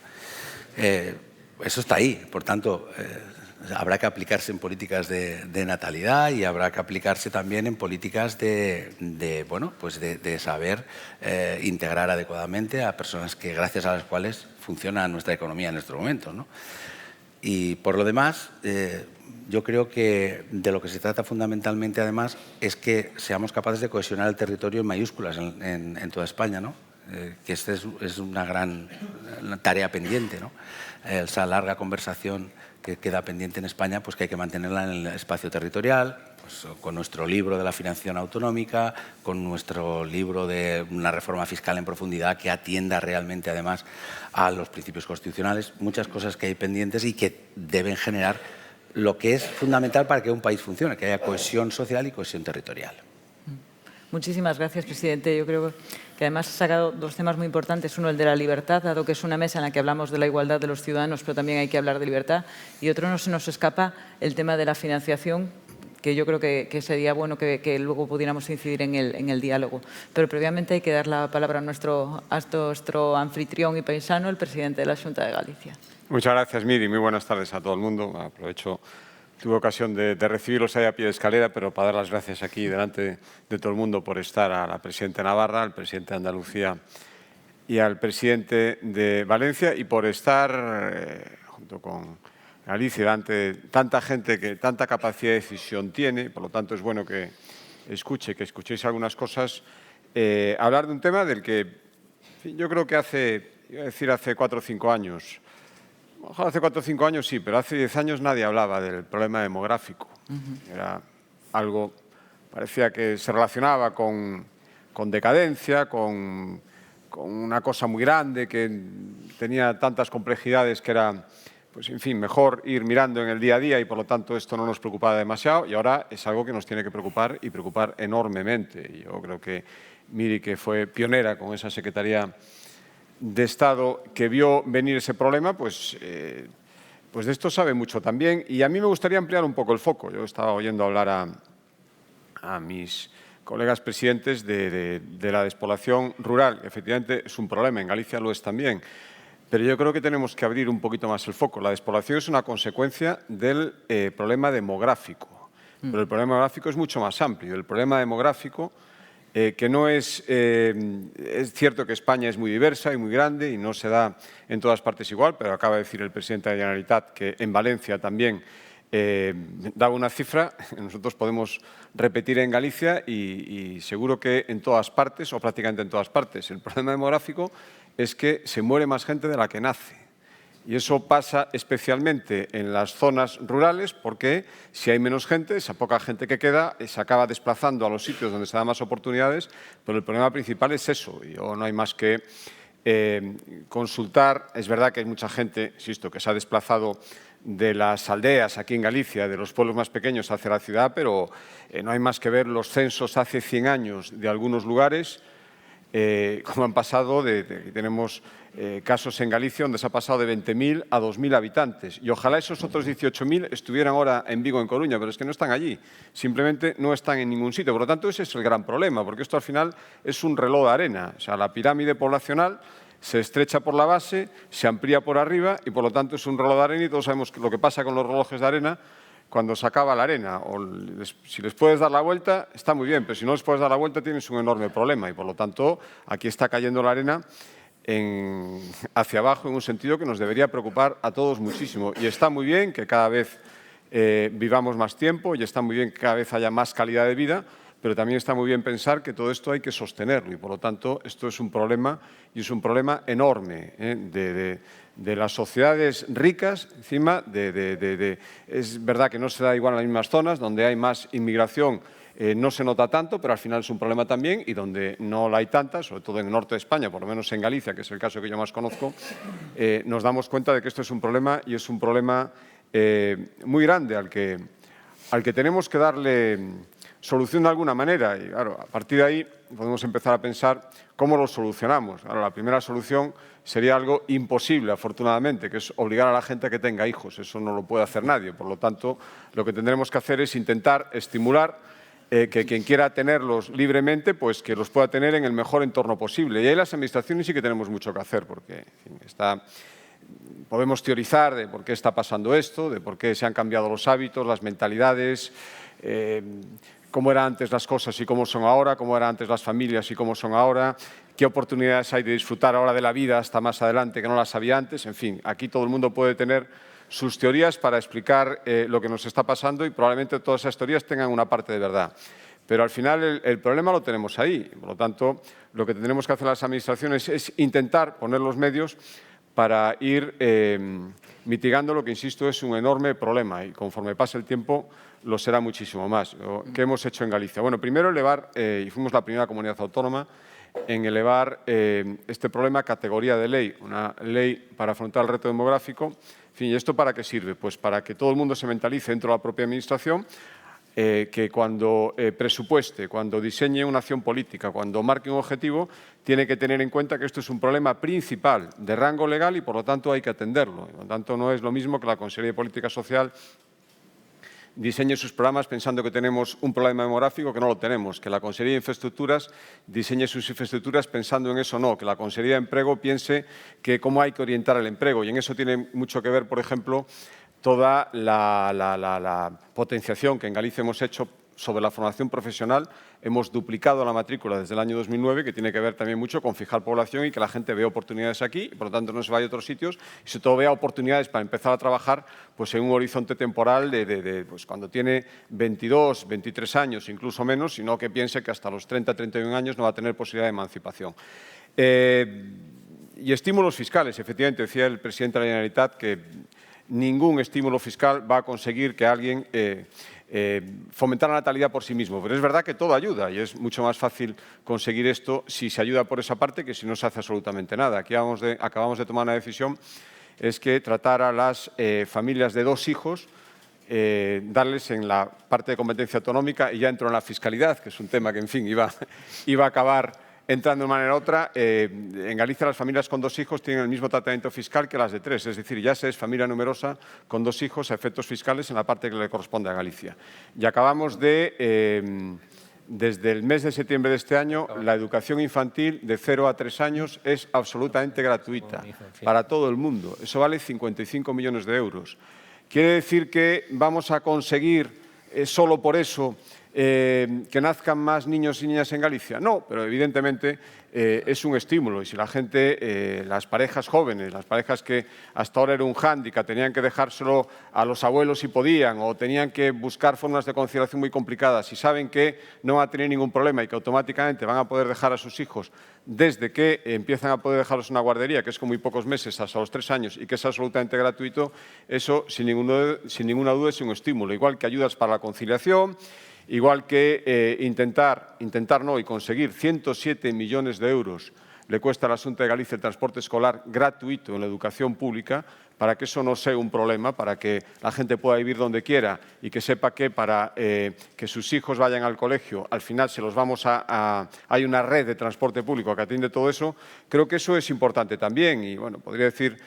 Eso está ahí, por tanto, habrá que aplicarse en políticas de natalidad y habrá que aplicarse también en políticas de saber integrar adecuadamente a personas gracias a las cuales funciona nuestra economía en estos momentos, ¿no? Y por lo demás, yo creo que de lo que se trata fundamentalmente, además, es que seamos capaces de cohesionar el territorio en mayúsculas en toda España, ¿no? Que esta es una gran tarea pendiente, ¿no? Esa larga conversación que queda pendiente en España, pues que hay que mantenerla en el espacio territorial, pues, con nuestro libro de la financiación autonómica, con nuestro libro de una reforma fiscal en profundidad que atienda realmente, además, a los principios constitucionales. Muchas cosas que hay pendientes y que deben generar lo que es fundamental para que un país funcione, que haya cohesión social y cohesión territorial. Muchísimas gracias, presidente. Yo creo que además ha sacado dos temas muy importantes. Uno, el de la libertad, dado que es una mesa en la que hablamos de la igualdad de los ciudadanos, pero también hay que hablar de libertad. Y otro, no se nos escapa el tema de la financiación, que yo creo que sería bueno que luego pudiéramos incidir en el diálogo. Pero previamente hay que dar la palabra a nuestro anfitrión y paisano, el presidente de la Xunta de Galicia. Muchas gracias, Miri. Muy buenas tardes a todo el mundo. Aprovecho. Tuve ocasión de recibirlos ahí a pie de escalera, pero para dar las gracias aquí delante de todo el mundo por estar a la presidenta de Navarra, al presidente de Andalucía y al presidente de Valencia y por estar junto con Galicia ante tanta gente que tanta capacidad de decisión tiene. Por lo tanto, es bueno que escuchéis algunas cosas, hablar de un tema del que yo creo que hace 4 o 5 años, ojalá hace 4 o 5 años sí, pero hace 10 años nadie hablaba del problema demográfico. Era algo, parecía que se relacionaba con decadencia, con una cosa muy grande que tenía tantas complejidades que era, pues en fin, mejor ir mirando en el día a día y por lo tanto esto no nos preocupaba demasiado y ahora es algo que nos tiene que preocupar y preocupar enormemente. Y yo creo que Miri, que fue pionera con esa Secretaría de Estado que vio venir ese problema, pues de esto sabe mucho también. Y a mí me gustaría ampliar un poco el foco. Yo estaba oyendo hablar a mis colegas presidentes de la despoblación rural. Efectivamente, es un problema, en Galicia lo es también. Pero yo creo que tenemos que abrir un poquito más el foco. La despoblación es una consecuencia del problema demográfico. Pero el problema demográfico es mucho más amplio. El problema demográfico, que no es cierto que España es muy diversa y muy grande y no se da en todas partes igual, pero acaba de decir el presidente de la Generalitat que en Valencia también daba una cifra, nosotros podemos repetir en Galicia y seguro que en todas partes, o prácticamente en todas partes, el problema demográfico es que se muere más gente de la que nace. Y eso pasa especialmente en las zonas rurales porque si hay menos gente, esa poca gente que queda se acaba desplazando a los sitios donde se dan más oportunidades, pero el problema principal es eso. Y no hay más que consultar. Es verdad que hay mucha gente, insisto, que se ha desplazado de las aldeas aquí en Galicia, de los pueblos más pequeños hacia la ciudad, pero no hay más que ver los censos hace 100 años de algunos lugares, como han pasado, tenemos casos en Galicia donde se ha pasado de 20.000 a 2.000 habitantes. Y ojalá esos otros 18.000 estuvieran ahora en Vigo, en Coruña, pero es que no están allí. Simplemente no están en ningún sitio. Por lo tanto, ese es el gran problema, porque esto al final es un reloj de arena. O sea, la pirámide poblacional se estrecha por la base, se amplía por arriba y, por lo tanto, es un reloj de arena y todos sabemos lo que pasa con los relojes de arena cuando se acaba la arena. Si les puedes dar la vuelta, está muy bien, pero si no les puedes dar la vuelta tienes un enorme problema y, por lo tanto, aquí está cayendo la arena hacia abajo en un sentido que nos debería preocupar a todos muchísimo. Y está muy bien que cada vez vivamos más tiempo y está muy bien que cada vez haya más calidad de vida, pero también está muy bien pensar que todo esto hay que sostenerlo y, por lo tanto, esto es un problema y es un problema enorme de las sociedades ricas. Encima, es verdad que no se da igual en las mismas zonas, donde hay más inmigración no se nota tanto, pero al final es un problema también y donde no la hay tanta, sobre todo en el norte de España, por lo menos en Galicia, que es el caso que yo más conozco, nos damos cuenta de que esto es un problema y es un problema muy grande al que tenemos que darle solución de alguna manera. Y claro, a partir de ahí podemos empezar a pensar cómo lo solucionamos. Ahora, la primera solución sería algo imposible, afortunadamente, que es obligar a la gente a que tenga hijos. Eso no lo puede hacer nadie. Por lo tanto, lo que tendremos que hacer es intentar estimular que quien quiera tenerlos libremente, pues que los pueda tener en el mejor entorno posible. Y ahí las administraciones sí que tenemos mucho que hacer, porque en fin, podemos teorizar de por qué está pasando esto, de por qué se han cambiado los hábitos, las mentalidades, cómo eran antes las cosas y cómo son ahora, cómo eran antes las familias y cómo son ahora, qué oportunidades hay de disfrutar ahora de la vida hasta más adelante que no las había antes. En fin, aquí todo el mundo puede tener sus teorías para explicar lo que nos está pasando y probablemente todas esas teorías tengan una parte de verdad. Pero al final el problema lo tenemos ahí. Por lo tanto, lo que tendremos que hacer las administraciones es intentar poner los medios para ir mitigando lo que, insisto, es un enorme problema y conforme pase el tiempo lo será muchísimo más. ¿Qué hemos hecho en Galicia? Bueno, primero elevar, y fuimos la primera comunidad autónoma en elevar este problema a categoría de ley, una ley para afrontar el reto demográfico. En fin, ¿y esto para qué sirve? Pues para que todo el mundo se mentalice dentro de la propia administración que cuando presupueste, cuando diseñe una acción política, cuando marque un objetivo, tiene que tener en cuenta que esto es un problema principal de rango legal y, por lo tanto, hay que atenderlo. Por lo tanto, no es lo mismo que la Consejería de Política Social diseñe sus programas pensando que tenemos un problema demográfico, que no lo tenemos, que la Consejería de Infraestructuras diseñe sus infraestructuras pensando en eso, no, que la Consejería de Empleo piense que cómo hay que orientar el empleo. Y en eso tiene mucho que ver, por ejemplo, toda la potenciación que en Galicia hemos hecho sobre la formación profesional. Hemos duplicado la matrícula desde el año 2009, que tiene que ver también mucho con fijar población y que la gente vea oportunidades aquí, y por lo tanto no se vaya a otros sitios, y sobre todo vea oportunidades para empezar a trabajar pues, en un horizonte temporal pues, cuando tiene 22, 23 años, incluso menos, sino que piense que hasta los 30, 31 años no va a tener posibilidad de emancipación. Y estímulos fiscales, efectivamente, decía el presidente de la Generalitat que ningún estímulo fiscal va a conseguir que alguien fomentar la natalidad por sí mismo. Pero es verdad que todo ayuda y es mucho más fácil conseguir esto si se ayuda por esa parte que si no se hace absolutamente nada. Aquí acabamos de tomar una decisión, es que tratar a las familias de 2 hijos, darles en la parte de competencia autonómica, y ya entro en la fiscalidad, que es un tema que, en fin, iba a acabar entrando de una manera u otra. En Galicia las familias con 2 hijos tienen el mismo tratamiento fiscal que las de 3, es decir, ya se es familia numerosa con 2 hijos a efectos fiscales en la parte que le corresponde a Galicia. Y acabamos de, desde el mes de septiembre de este año, la educación infantil de 0 a 3 años es absolutamente gratuita para todo el mundo. Eso vale 55 millones de euros. ¿Quiere decir que vamos a conseguir solo por eso que nazcan más niños y niñas en Galicia? No, pero evidentemente es un estímulo, y si la gente, las parejas jóvenes, las parejas que hasta ahora era un hándicap, tenían que dejárselo a los abuelos si podían, o tenían que buscar formas de conciliación muy complicadas, y saben que no van a tener ningún problema y que automáticamente van a poder dejar a sus hijos desde que empiezan a poder dejarlos en una guardería, que es con muy pocos meses, hasta los 3 años, y que es absolutamente gratuito, eso sin ninguna duda es un estímulo, igual que ayudas para la conciliación, igual que intentar no, y conseguir 107 millones de euros le cuesta a la Xunta de Galicia el transporte escolar gratuito en la educación pública, para que eso no sea un problema, para que la gente pueda vivir donde quiera y que sepa que para que sus hijos vayan al colegio, al final se los vamos hay una red de transporte público que atiende todo eso. Creo que eso es importante también. Y bueno, podría decir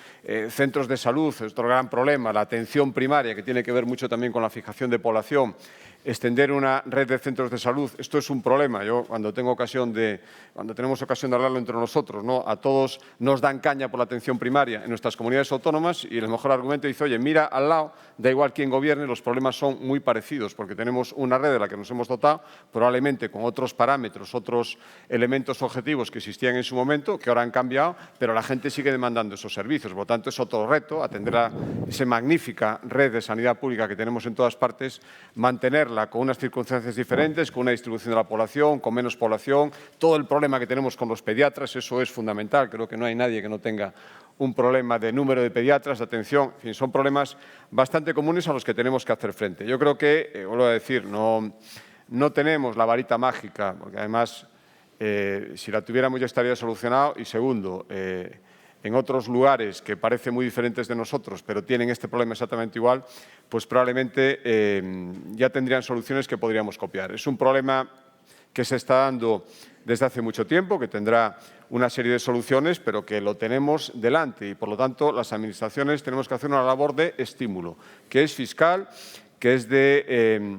centros de salud, es otro gran problema, la atención primaria, que tiene que ver mucho también con la fijación de población. Extender una red de centros de salud, esto es un problema. Yo cuando tenemos ocasión de hablarlo entre nosotros, ¿no? A todos nos dan caña por la atención primaria en nuestras comunidades autónomas, y el mejor argumento dice, oye, mira al lado, da igual quién gobierne, los problemas son muy parecidos, porque tenemos una red de la que nos hemos dotado, probablemente con otros parámetros, otros elementos objetivos que existían en su momento, que ahora han cambiado, pero la gente sigue demandando esos servicios. Por lo tanto, es otro reto, atender a esa magnífica red de sanidad pública que tenemos en todas partes, mantenerla con unas circunstancias diferentes, con una distribución de la población, con menos población, todo el problema que tenemos con los pediatras, eso es fundamental. Creo que no hay nadie que no tenga un problema de número de pediatras, de atención, en fin, son problemas bastante comunes a los que tenemos que hacer frente. Yo creo que, vuelvo a decir, no tenemos la varita mágica, porque además, si la tuviéramos ya estaría solucionado, y segundo, en otros lugares que parecen muy diferentes de nosotros, pero tienen este problema exactamente igual, pues probablemente ya tendrían soluciones que podríamos copiar. Es un problema que se está dando desde hace mucho tiempo, que tendrá una serie de soluciones, pero que lo tenemos delante, y por lo tanto las administraciones tenemos que hacer una labor de estímulo, que es fiscal, que es de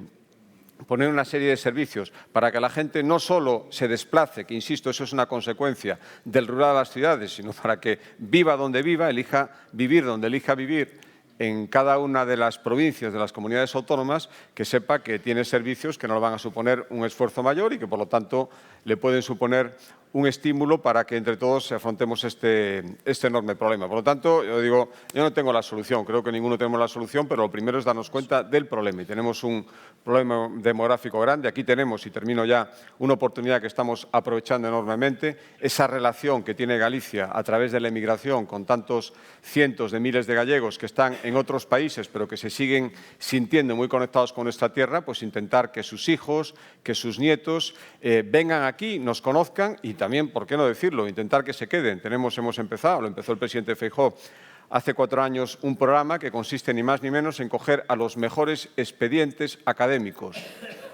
poner una serie de servicios para que la gente no solo se desplace, que insisto, eso es una consecuencia del rural a las ciudades, sino para que viva donde viva, elija vivir donde elija vivir en cada una de las provincias de las comunidades autónomas, que sepa que tiene servicios que no le van a suponer un esfuerzo mayor y que, por lo tanto, le pueden suponer un estímulo para que entre todos afrontemos este enorme problema. Por lo tanto, yo no tengo la solución, creo que ninguno tenemos la solución, pero lo primero es darnos cuenta del problema. Y tenemos un problema demográfico grande. Aquí tenemos, y termino ya, una oportunidad que estamos aprovechando enormemente, esa relación que tiene Galicia a través de la emigración con tantos cientos de miles de gallegos que están en otros países, pero que se siguen sintiendo muy conectados con nuestra tierra, pues intentar que sus hijos, que sus nietos vengan aquí, nos conozcan, y también, ¿por qué no decirlo?, intentar que se queden. Hemos empezado, lo empezó el presidente Feijóo hace 4 años, un programa que consiste ni más ni menos en coger a los mejores expedientes académicos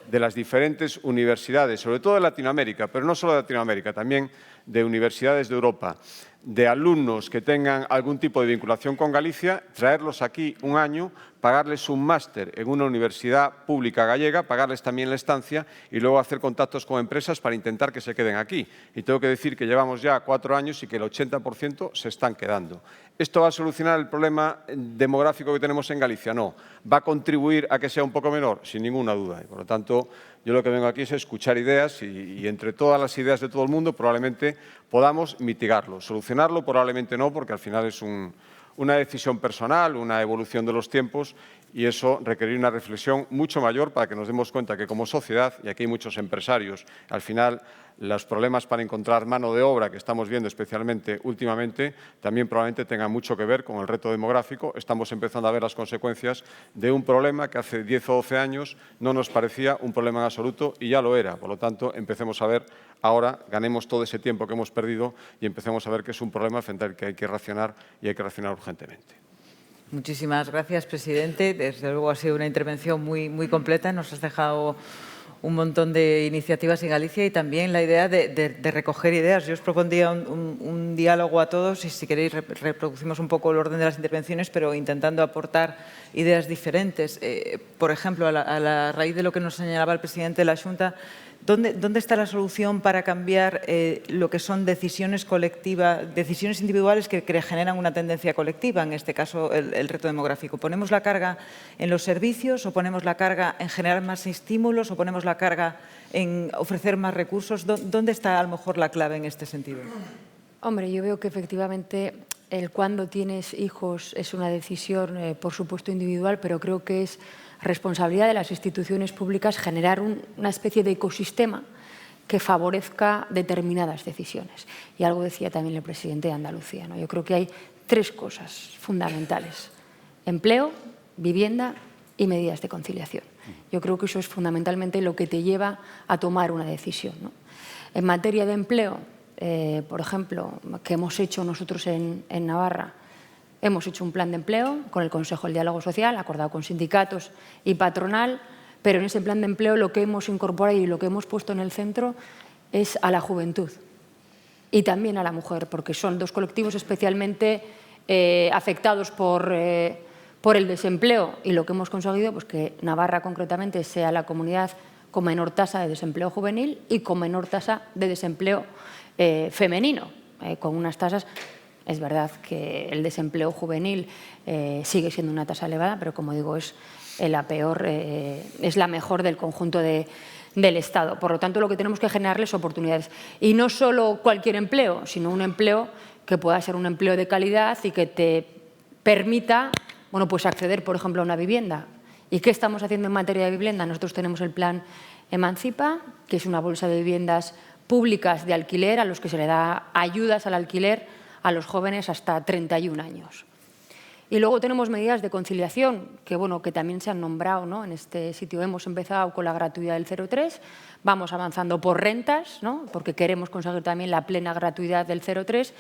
de las diferentes universidades, sobre todo de Latinoamérica, pero no solo de Latinoamérica, también de universidades de Europa, de alumnos que tengan algún tipo de vinculación con Galicia, traerlos aquí un año, pagarles un máster en una universidad pública gallega, pagarles también la estancia y luego hacer contactos con empresas para intentar que se queden aquí. Y tengo que decir que llevamos ya 4 años y que el 80% se están quedando. ¿Esto va a solucionar el problema demográfico que tenemos en Galicia? No. ¿Va a contribuir a que sea un poco menor? Sin ninguna duda. Y por lo tanto, yo lo que vengo aquí es escuchar ideas y entre todas las ideas de todo el mundo probablemente podamos mitigarlo. Solucionarlo probablemente no, porque al final es una decisión personal, una evolución de los tiempos y eso requeriría una reflexión mucho mayor para que nos demos cuenta que como sociedad, y aquí hay muchos empresarios, al final los problemas para encontrar mano de obra que estamos viendo especialmente últimamente también probablemente tengan mucho que ver con el reto demográfico. Estamos empezando a ver las consecuencias de un problema que hace 10 o 12 años no nos parecía un problema en absoluto y ya lo era. Por lo tanto, empecemos a ver ahora, ganemos todo ese tiempo que hemos perdido y empecemos a ver que es un problema frente al que hay que reaccionar y hay que reaccionar urgentemente. Muchísimas gracias, presidente. Desde luego ha sido una intervención muy completa. Nos has dejado un montón de iniciativas en Galicia y también la idea de recoger ideas. Yo os propondría un diálogo a todos y si queréis reproducimos un poco el orden de las intervenciones, pero intentando aportar ideas diferentes. Por ejemplo, a la raíz de lo que nos señalaba el presidente de la Xunta, ¿dónde está la solución para cambiar lo que son decisiones colectivas, decisiones individuales que generan una tendencia colectiva, en este caso el reto demográfico? ¿Ponemos la carga en los servicios o ponemos la carga en generar más estímulos o ponemos la carga en ofrecer más recursos? ¿Dónde está a lo mejor la clave en este sentido? Hombre, yo veo que efectivamente el cuándo tienes hijos es una decisión, por supuesto, individual, pero creo que es responsabilidad de las instituciones públicas generar una especie de ecosistema que favorezca determinadas decisiones. Y algo decía también el presidente de Andalucía, ¿no? Yo creo que hay 3 cosas fundamentales: empleo, vivienda y medidas de conciliación. Yo creo que eso es fundamentalmente lo que te lleva a tomar una decisión, ¿no? En materia de empleo, por ejemplo, que hemos hecho nosotros en Navarra, hemos hecho un plan de empleo con el Consejo del Diálogo Social, acordado con sindicatos y patronal, pero en ese plan de empleo lo que hemos incorporado y lo que hemos puesto en el centro es a la juventud y también a la mujer, porque son 2 colectivos especialmente afectados por el desempleo y lo que hemos conseguido, pues que Navarra concretamente sea la comunidad con menor tasa de desempleo juvenil y con menor tasa de desempleo femenino, con unas tasas. Es verdad que el desempleo juvenil sigue siendo una tasa elevada, pero como digo, es la mejor del conjunto del Estado. Por lo tanto, lo que tenemos que generarles oportunidades. Y no solo cualquier empleo, sino un empleo que pueda ser un empleo de calidad y que te permita, bueno, pues acceder, por ejemplo, a una vivienda. ¿Y qué estamos haciendo en materia de vivienda? Nosotros tenemos el plan Emancipa, que es una bolsa de viviendas públicas de alquiler a los que se le da ayudas al alquiler a los jóvenes hasta 31 años. Y luego tenemos medidas de conciliación, que, bueno, que también se han nombrado, ¿no? En este sitio hemos empezado con la gratuidad del 0,3, vamos avanzando por rentas, ¿no? Porque queremos conseguir también la plena gratuidad del 0,3.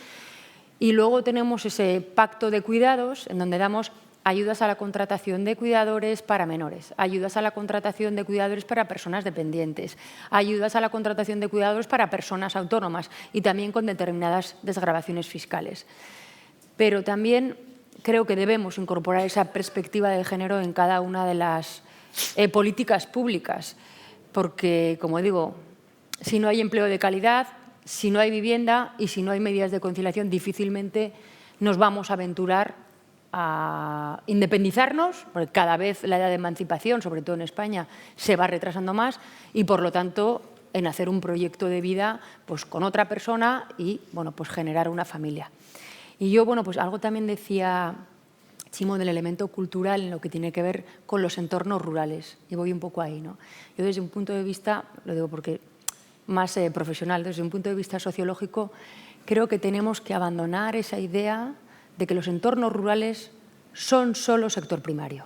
Y luego tenemos ese pacto de cuidados, en donde damos ayudas a la contratación de cuidadores para menores, ayudas a la contratación de cuidadores para personas dependientes, ayudas a la contratación de cuidadores para personas autónomas y también con determinadas desgravaciones fiscales. Pero también creo que debemos incorporar esa perspectiva de género en cada una de las políticas públicas, porque, como digo, si no hay empleo de calidad, si no hay vivienda y si no hay medidas de conciliación, difícilmente nos vamos a aventurar a independizarnos, porque cada vez la edad de emancipación, sobre todo en España, se va retrasando más y, por lo tanto, en hacer un proyecto de vida pues, con otra persona y bueno, pues, generar una familia. Y yo, bueno, pues algo también decía Chimo del elemento cultural en lo que tiene que ver con los entornos rurales. Y voy un poco ahí, ¿no? Yo desde un punto de vista, lo digo porque más profesional, desde un punto de vista sociológico, creo que tenemos que abandonar esa idea de que los entornos rurales son solo sector primario.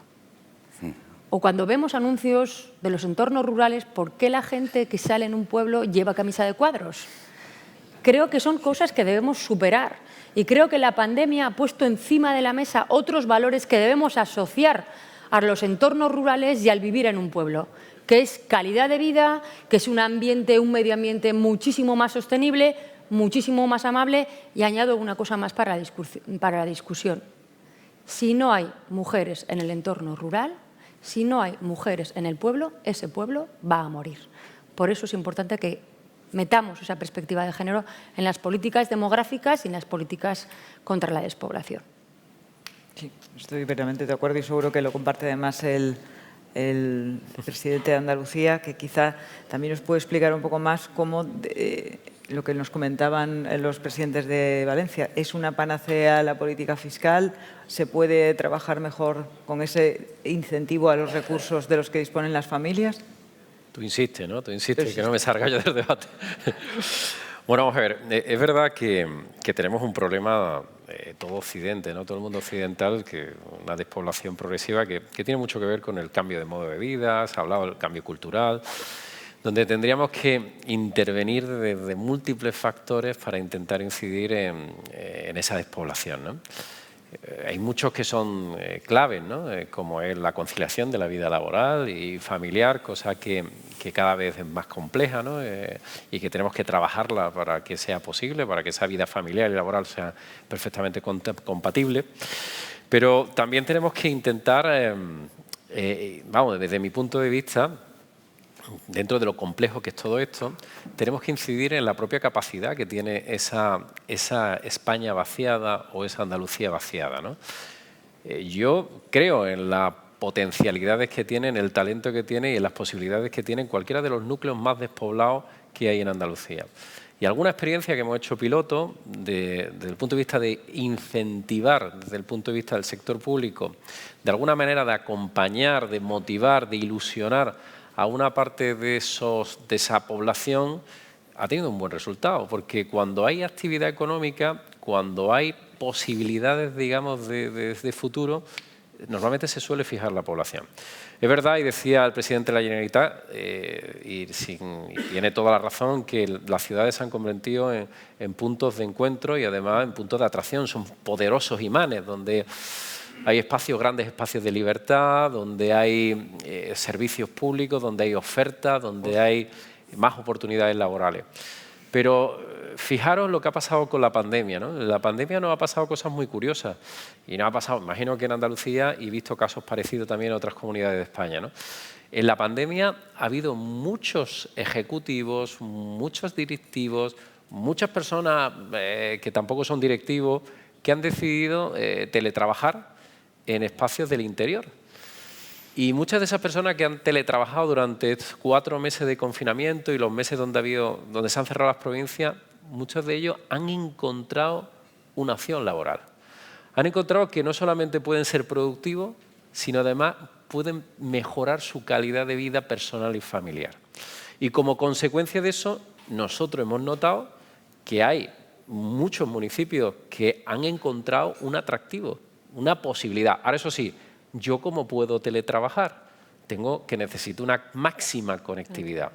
O cuando vemos anuncios de los entornos rurales, ¿por qué la gente que sale en un pueblo lleva camisa de cuadros? Creo que son cosas que debemos superar y creo que la pandemia ha puesto encima de la mesa otros valores que debemos asociar a los entornos rurales y al vivir en un pueblo, que es calidad de vida, que es un medio ambiente muchísimo más sostenible, muchísimo más amable. Y añado una cosa más para la discusión. Si no hay mujeres en el entorno rural, si no hay mujeres en el pueblo, ese pueblo va a morir. Por eso es importante que metamos esa perspectiva de género en las políticas demográficas y en las políticas contra la despoblación. Sí, estoy plenamente de acuerdo y seguro que lo comparte además el presidente de Andalucía, que quizá también nos puede explicar un poco más cómo lo que nos comentaban los presidentes de Valencia. ¿Es una panacea la política fiscal? ¿Se puede trabajar mejor con ese incentivo a los recursos de los que disponen las familias? Tú insistes, ¿no? Tú insistes, que no me salga yo del debate. Bueno, vamos a ver. Es verdad que tenemos un problema, todo Occidente, ¿no? Todo el mundo occidental, que una despoblación progresiva que tiene mucho que ver con el cambio de modo de vida. Se ha hablado del cambio cultural, donde tendríamos que intervenir desde múltiples factores para intentar incidir en esa despoblación, ¿no? Hay muchos que son claves, ¿no? Como es la conciliación de la vida laboral y familiar, cosa que cada vez es más compleja, ¿no? Y que tenemos que trabajarla para que sea posible, para que esa vida familiar y laboral sea perfectamente compatible. Pero también tenemos que intentar, vamos, desde mi punto de vista, dentro de lo complejo que es todo esto, tenemos que incidir en la propia capacidad que tiene esa España vaciada o esa Andalucía vaciada, ¿no? Yo creo en las potencialidades que tiene, en el talento que tiene y en las posibilidades que tiene cualquiera de los núcleos más despoblados que hay en Andalucía. Y alguna experiencia que hemos hecho piloto, desde el punto de vista de incentivar, desde el punto de vista del sector público, de alguna manera de acompañar, de motivar, de ilusionar a una parte de esa población, ha tenido un buen resultado, porque cuando hay actividad económica, cuando hay posibilidades, digamos, de futuro, normalmente se suele fijar la población. Es verdad, y decía el presidente de la Generalitat, y tiene toda la razón, que las ciudades se han convertido en puntos de encuentro y además en puntos de atracción. Son poderosos imanes donde hay espacios, grandes espacios de libertad, donde hay servicios públicos, donde hay ofertas, donde hay más oportunidades laborales. Pero fijaros lo que ha pasado con la pandemia, ¿no? En la pandemia nos ha pasado cosas muy curiosas y nos ha pasado, imagino que en Andalucía, y visto casos parecidos también en otras comunidades de España, ¿no? En la pandemia ha habido muchos ejecutivos, muchos directivos, muchas personas que tampoco son directivos, que han decidido teletrabajar en espacios del interior. Y muchas de esas personas que han teletrabajado durante 4 meses de confinamiento y los meses donde se han cerrado las provincias, muchos de ellos han encontrado una opción laboral. Han encontrado que no solamente pueden ser productivos, sino además pueden mejorar su calidad de vida personal y familiar. Y como consecuencia de eso, nosotros hemos notado que hay muchos municipios que han encontrado un atractivo, una posibilidad. Ahora, eso sí, ¿yo cómo puedo teletrabajar? Necesito una máxima conectividad.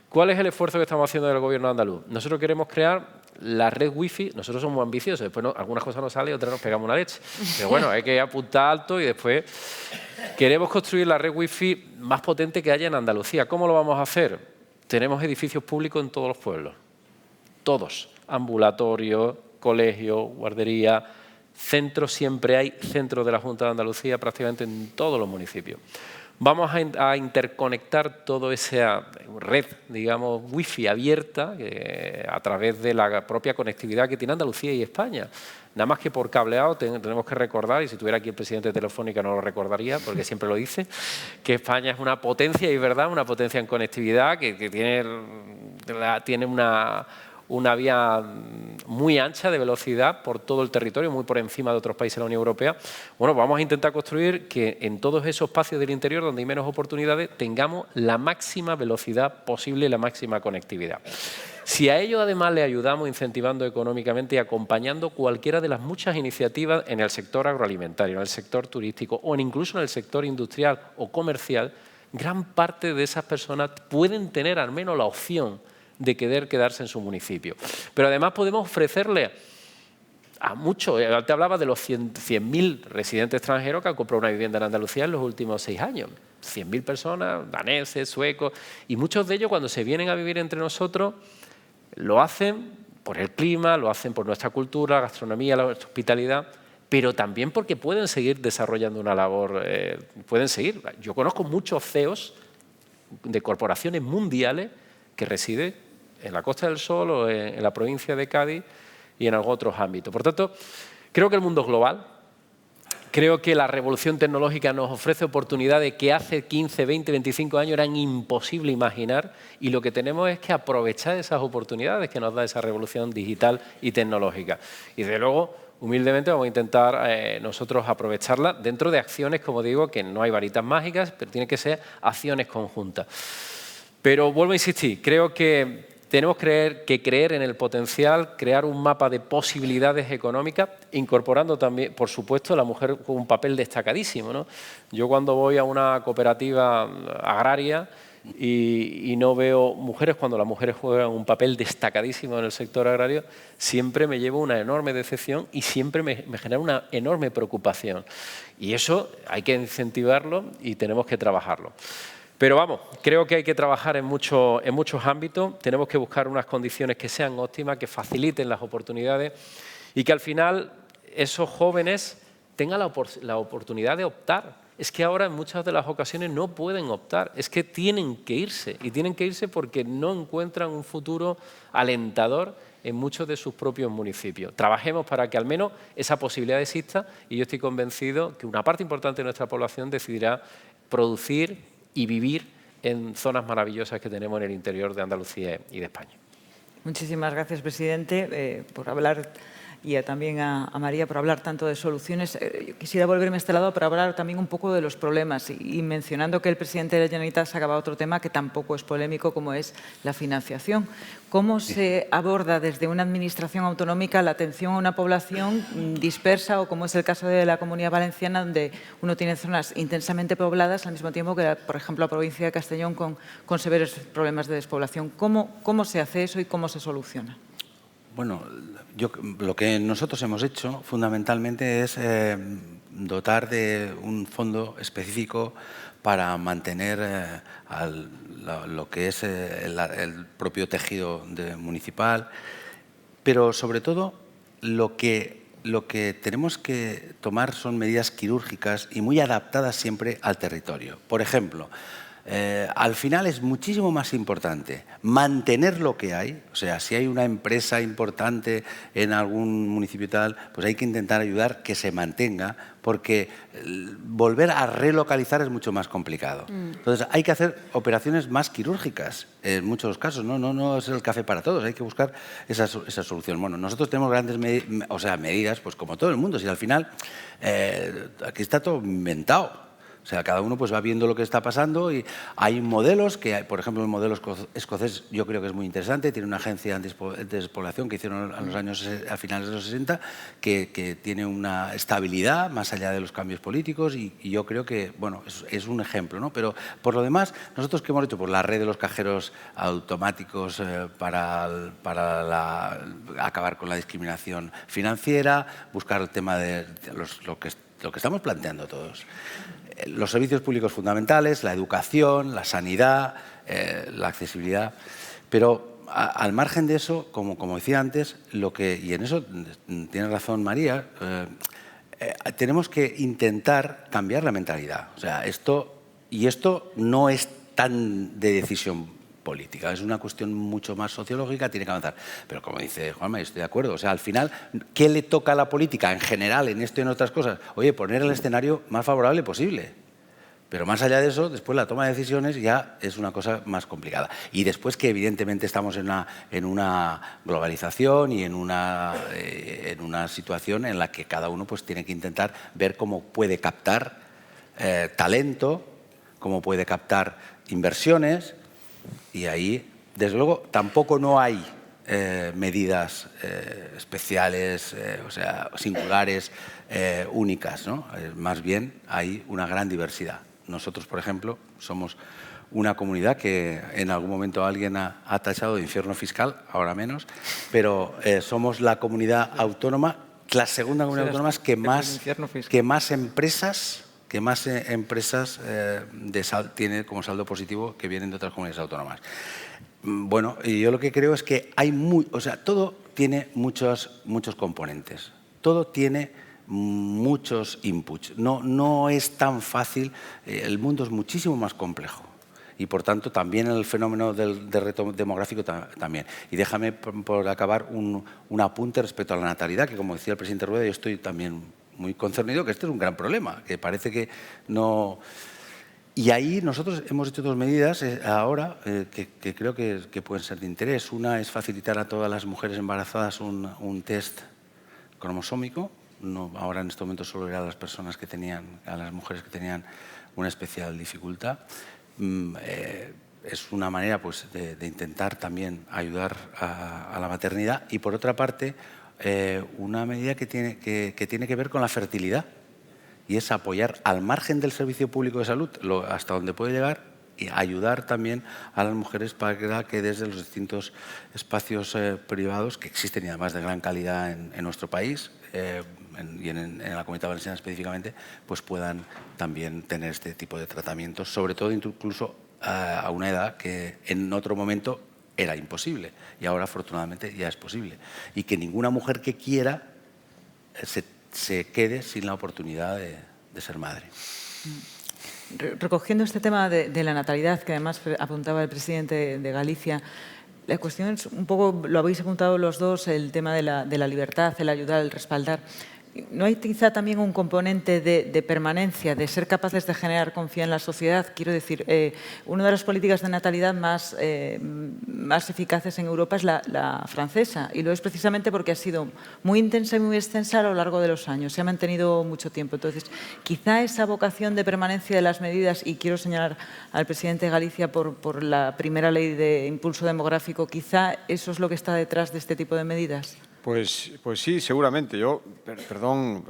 ¿Cuál es el esfuerzo que estamos haciendo del Gobierno andaluz? Nosotros queremos crear la red wifi. Nosotros somos ambiciosos, después algunas cosas nos salen y otras nos pegamos una leche. Pero bueno, hay que apuntar alto y después queremos construir la red wifi más potente que haya en Andalucía. ¿Cómo lo vamos a hacer? Tenemos edificios públicos en todos los pueblos. Todos. Ambulatorios, colegios, guarderías, centros, siempre hay centros de la Junta de Andalucía prácticamente en todos los municipios. Vamos a interconectar toda esa red, digamos, wifi abierta a través de la propia conectividad que tiene Andalucía y España. Nada más que por cableado tenemos que recordar, y si tuviera aquí el presidente de Telefónica no lo recordaría porque siempre lo dice, que España es una potencia, y es verdad, una potencia en conectividad que tiene una vía muy ancha de velocidad por todo el territorio, muy por encima de otros países de la Unión Europea. Bueno, vamos a intentar construir que en todos esos espacios del interior donde hay menos oportunidades tengamos la máxima velocidad posible y la máxima conectividad. Si a ello además le ayudamos incentivando económicamente y acompañando cualquiera de las muchas iniciativas en el sector agroalimentario, en el sector turístico o incluso en el sector industrial o comercial, gran parte de esas personas pueden tener al menos la opción de querer quedarse en su municipio. Pero además podemos ofrecerle a muchos, te hablaba de los 100.000 residentes extranjeros que han comprado una vivienda en Andalucía en los últimos 6 años. 100.000 personas, daneses, suecos, y muchos de ellos cuando se vienen a vivir entre nosotros lo hacen por el clima, lo hacen por nuestra cultura, la gastronomía, la hospitalidad, pero también porque pueden seguir desarrollando una labor, pueden seguir. Yo conozco muchos CEOs de corporaciones mundiales que residen en la Costa del Sol o en la provincia de Cádiz y en algunos otros ámbitos. Por tanto, creo que el mundo es global. Creo que la revolución tecnológica nos ofrece oportunidades que hace 15, 20, 25 años eran imposible imaginar, y lo que tenemos es que aprovechar esas oportunidades que nos da esa revolución digital y tecnológica. Y desde luego, humildemente vamos a intentar nosotros aprovecharla dentro de acciones, como digo, que no hay varitas mágicas, pero tienen que ser acciones conjuntas. Pero vuelvo a insistir, creo que tenemos que creer en el potencial, crear un mapa de posibilidades económicas, incorporando también, por supuesto, a la mujer con un papel destacadísimo, ¿no? Yo cuando voy a una cooperativa agraria y no veo mujeres, cuando las mujeres juegan un papel destacadísimo en el sector agrario, siempre me llevo una enorme decepción y siempre me genera una enorme preocupación. Y eso hay que incentivarlo y tenemos que trabajarlo. Pero vamos, creo que hay que trabajar en muchos ámbitos, tenemos que buscar unas condiciones que sean óptimas, que faciliten las oportunidades y que al final esos jóvenes tengan la oportunidad de optar. Es que ahora en muchas de las ocasiones no pueden optar, es que tienen que irse, y tienen que irse porque no encuentran un futuro alentador en muchos de sus propios municipios. Trabajemos para que al menos esa posibilidad exista, y yo estoy convencido que una parte importante de nuestra población decidirá producir y vivir en zonas maravillosas que tenemos en el interior de Andalucía y de España. Muchísimas gracias, presidente, por hablar, y también a María por hablar tanto de soluciones. Yo quisiera volverme a este lado para hablar también un poco de los problemas, y mencionando que el presidente de la Generalitat sacaba otro tema que tampoco es polémico, como es la financiación. ¿Cómo se aborda desde una administración autonómica la atención a una población dispersa, o como es el caso de la Comunidad Valenciana, donde uno tiene zonas intensamente pobladas al mismo tiempo que, por ejemplo, la provincia de Castellón con severos problemas de despoblación? ¿Cómo se hace eso y cómo se soluciona? Bueno, lo que nosotros hemos hecho fundamentalmente es dotar de un fondo específico para mantener lo que es el propio tejido municipal, pero sobre todo lo que tenemos que tomar son medidas quirúrgicas y muy adaptadas siempre al territorio. Por ejemplo, al final es muchísimo más importante mantener lo que hay. O sea, si hay una empresa importante en algún municipio tal, pues hay que intentar ayudar que se mantenga, porque volver a relocalizar es mucho más complicado. Entonces hay que hacer operaciones más quirúrgicas en muchos casos. No es el café para todos, hay que buscar esa solución. Bueno, nosotros tenemos grandes medidas, pues como todo el mundo. Si al final aquí está todo inventado. O sea, cada uno pues va viendo lo que está pasando, y hay modelos que, por ejemplo, el modelo escocés yo creo que es muy interesante. Tiene una agencia de despoblación que hicieron a finales de los 60 que tiene una estabilidad más allá de los cambios políticos, y yo creo que, bueno, es un ejemplo, ¿no? Pero por lo demás, nosotros ¿qué hemos hecho? Pues la red de los cajeros automáticos para acabar con la discriminación financiera, buscar el tema de lo que estamos planteando todos. Los servicios públicos fundamentales, la educación, la sanidad, la accesibilidad. Pero al margen de eso, como decía antes, y en eso tiene razón María, tenemos que intentar cambiar la mentalidad. O sea, esto no es tan de decisión política, es una cuestión mucho más sociológica, tiene que avanzar. Pero como dice Juanma, estoy de acuerdo, o sea, al final, ¿qué le toca a la política en general, en esto y en otras cosas? Oye, poner el escenario más favorable posible. Pero más allá de eso, después la toma de decisiones ya es una cosa más complicada. Y después que evidentemente estamos en una globalización y en una situación en la que cada uno pues tiene que intentar ver cómo puede captar talento, cómo puede captar inversiones. Y ahí, desde luego, tampoco no hay medidas especiales, o sea, singulares, únicas, ¿no? Más bien hay una gran diversidad. Nosotros, por ejemplo, somos una comunidad que en algún momento alguien ha tachado de infierno fiscal, ahora menos, pero somos la comunidad autónoma, la segunda comunidad autónoma que más empresas tiene como saldo positivo que vienen de otras comunidades autónomas. Bueno, y yo lo que creo es que hay todo tiene muchos componentes, todo tiene muchos inputs. No es tan fácil, el mundo es muchísimo más complejo. Y, por tanto, también el fenómeno del reto demográfico también. Y déjame, por acabar, un apunte respecto a la natalidad, que, como decía el presidente Rueda, yo estoy también muy concernido, que este es un gran problema, que parece que no... Y ahí nosotros hemos hecho 2 medidas ahora que creo que pueden ser de interés. Una es facilitar a todas las mujeres embarazadas un test cromosómico. Ahora, en este momento, solo era a las personas que tenían, a las mujeres que tenían una especial dificultad. Es una manera, pues, de intentar también ayudar a la maternidad. Y, por otra parte, una medida que tiene que ver con la fertilidad, y es apoyar al margen del servicio público de salud hasta donde puede llegar, y ayudar también a las mujeres para que desde los distintos espacios privados que existen, y además de gran calidad en nuestro país, y en la Comunidad Valenciana específicamente, pues puedan también tener este tipo de tratamientos, sobre todo incluso a una edad que en otro momento era imposible y ahora afortunadamente ya es posible. Y que ninguna mujer que quiera se quede sin la oportunidad de ser madre. Recogiendo este tema de la natalidad, que además apuntaba el presidente de Galicia, la cuestión es un poco, lo habéis apuntado los dos, el tema de la libertad, el ayudar, el respaldar. ¿No hay quizá también un componente de permanencia, de ser capaces de generar confianza en la sociedad? Quiero decir, una de las políticas de natalidad más eficaces en Europa es la francesa, y lo es precisamente porque ha sido muy intensa y muy extensa a lo largo de los años, se ha mantenido mucho tiempo. Entonces, quizá esa vocación de permanencia de las medidas, y quiero señalar al presidente de Galicia por la primera ley de impulso demográfico, quizá eso es lo que está detrás de este tipo de medidas. Pues sí, seguramente. Yo, perdón,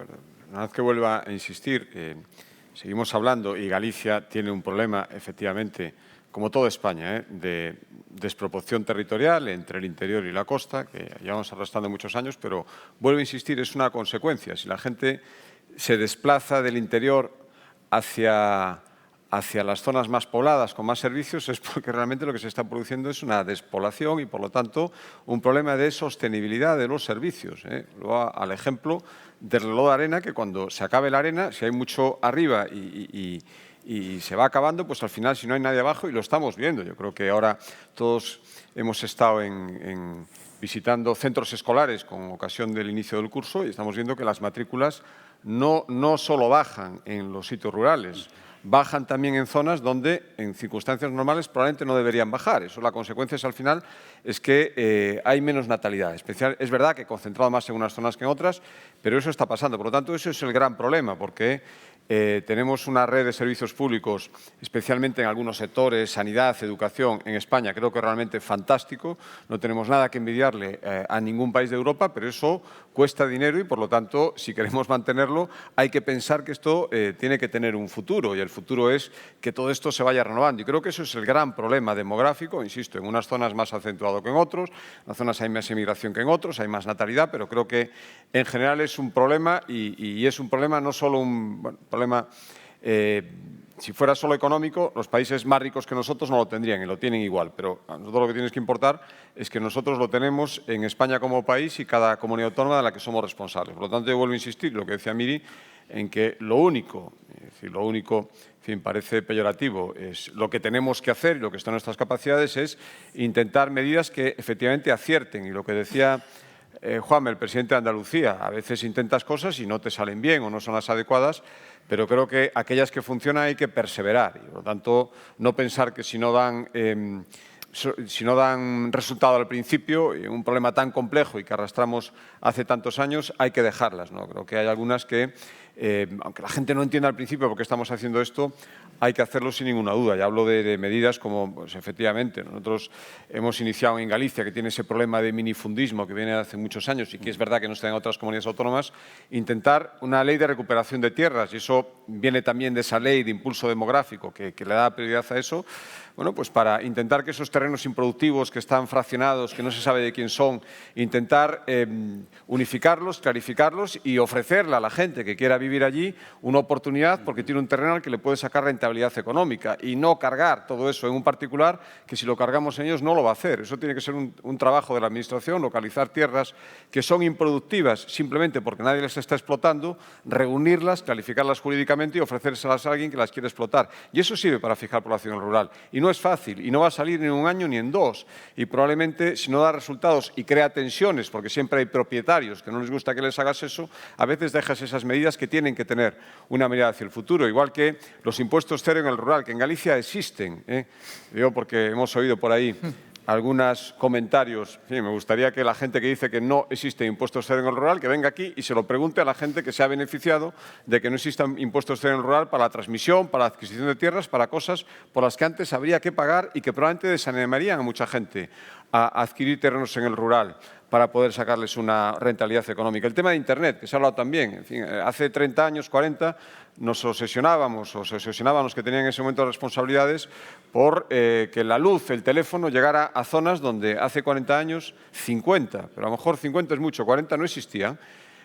una vez que vuelva a insistir, seguimos hablando y Galicia tiene un problema, efectivamente, como toda España, de desproporción territorial entre el interior y la costa, que llevamos arrastrando muchos años, pero vuelvo a insistir, es una consecuencia. Si la gente se desplaza del interior hacia las zonas más pobladas con más servicios, es porque realmente lo que se está produciendo es una despoblación y, por lo tanto, un problema de sostenibilidad de los servicios. Luego, al ejemplo del reloj de arena, que cuando se acabe la arena, si hay mucho arriba y se va acabando, pues al final, si no hay nadie abajo, y lo estamos viendo. Yo creo que ahora todos hemos estado visitando centros escolares con ocasión del inicio del curso y estamos viendo que las matrículas no solo bajan en los sitios rurales, bajan también en zonas donde, en circunstancias normales, probablemente no deberían bajar. Eso, la consecuencia al final es que hay menos natalidad. Es verdad que concentrado más en unas zonas que en otras, pero eso está pasando. Por lo tanto, eso es el gran problema, porque tenemos una red de servicios públicos, especialmente en algunos sectores, sanidad, educación, en España, creo que realmente fantástico. No tenemos nada que envidiarle a ningún país de Europa, pero eso cuesta dinero y, por lo tanto, si queremos mantenerlo, hay que pensar que esto tiene que tener un futuro, y el futuro es que todo esto se vaya renovando. Y creo que eso es el gran problema demográfico, insisto, en unas zonas más acentuado que en otros, en las zonas hay más emigración que en otros, hay más natalidad, pero creo que en general es un problema, y es un problema no solo un problema, si fuera solo económico, los países más ricos que nosotros no lo tendrían y lo tienen igual, pero a nosotros lo que tiene que importar es que nosotros lo tenemos en España como país y cada comunidad autónoma de la que somos responsables. Por lo tanto, yo vuelvo a insistir, lo que decía Miri, en que lo único, en fin, parece peyorativo, es lo que tenemos que hacer y lo que está en nuestras capacidades es intentar medidas que efectivamente acierten. Y lo que decía Juanma, el presidente de Andalucía, a veces intentas cosas y no te salen bien o no son las adecuadas, pero creo que aquellas que funcionan hay que perseverar y, por lo tanto, no pensar que si no dan resultado al principio, un problema tan complejo y que arrastramos hace tantos años, hay que dejarlas, ¿no? Creo que hay algunas que, aunque la gente no entienda al principio por qué estamos haciendo esto, hay que hacerlo sin ninguna duda. Ya hablo de medidas como, pues, efectivamente, nosotros hemos iniciado en Galicia, que tiene ese problema de minifundismo que viene de hace muchos años y que es verdad que no está en otras comunidades autónomas, intentar una ley de recuperación de tierras, y eso viene también de esa ley de impulso demográfico que le da prioridad a eso. Bueno, pues para intentar que esos terrenos improductivos que están fraccionados, que no se sabe de quién son, intentar unificarlos, clarificarlos y ofrecerle a la gente que quiera vivir vivir allí, una oportunidad porque tiene un terreno al que le puede sacar rentabilidad económica y no cargar todo eso en un particular que si lo cargamos en ellos no lo va a hacer. Eso tiene que ser un trabajo de la Administración, localizar tierras que son improductivas simplemente porque nadie les está explotando, reunirlas, calificarlas jurídicamente y ofrecérselas a alguien que las quiere explotar. Y eso sirve para fijar población rural. Y no es fácil, y no va a salir ni en un año ni en dos. Y probablemente, si no da resultados y crea tensiones, porque siempre hay propietarios que no les gusta que les hagas eso, a veces dejas esas medidas que tienen que tener una mirada hacia el futuro. Igual que los impuestos cero en el rural, que en Galicia existen. Digo porque hemos oído por ahí algunos comentarios. En fin, me gustaría que la gente que dice que no existe impuestos cero en el rural, que venga aquí y se lo pregunte a la gente que se ha beneficiado de que no existan impuestos cero en el rural para la transmisión, para la adquisición de tierras, para cosas por las que antes habría que pagar y que probablemente desanimarían a mucha gente a adquirir terrenos en el rural para poder sacarles una rentabilidad económica. El tema de Internet, que se ha hablado también. En fin, hace 30 años, 40, nos obsesionaban los que tenían en ese momento responsabilidades por que la luz, el teléfono, llegara a zonas donde hace 40 años, 50, pero a lo mejor 50 es mucho, 40 no existían.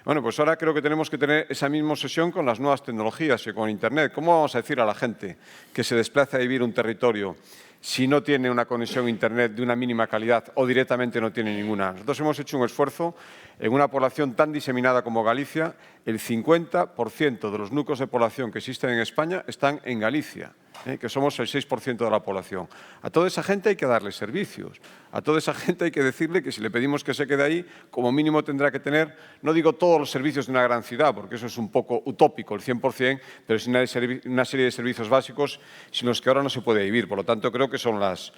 Bueno, pues ahora creo que tenemos que tener esa misma obsesión con las nuevas tecnologías y con Internet. ¿Cómo vamos a decir a la gente que se desplaza a vivir un territorio si no tiene una conexión a Internet de una mínima calidad o directamente no tiene ninguna? Nosotros hemos hecho un esfuerzo en una población tan diseminada como Galicia. El 50% de los núcleos de población que existen en España están en Galicia, que somos el 6% de la población. A toda esa gente hay que darle servicios. A toda esa gente hay que decirle que si le pedimos que se quede ahí, como mínimo tendrá que tener, no digo todos los servicios de una gran ciudad, porque eso es un poco utópico, el 100%, pero sí una serie de servicios básicos sin los que ahora no se puede vivir. Por lo tanto, creo que son las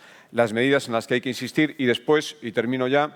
medidas en las que hay que insistir. Y después, y termino ya,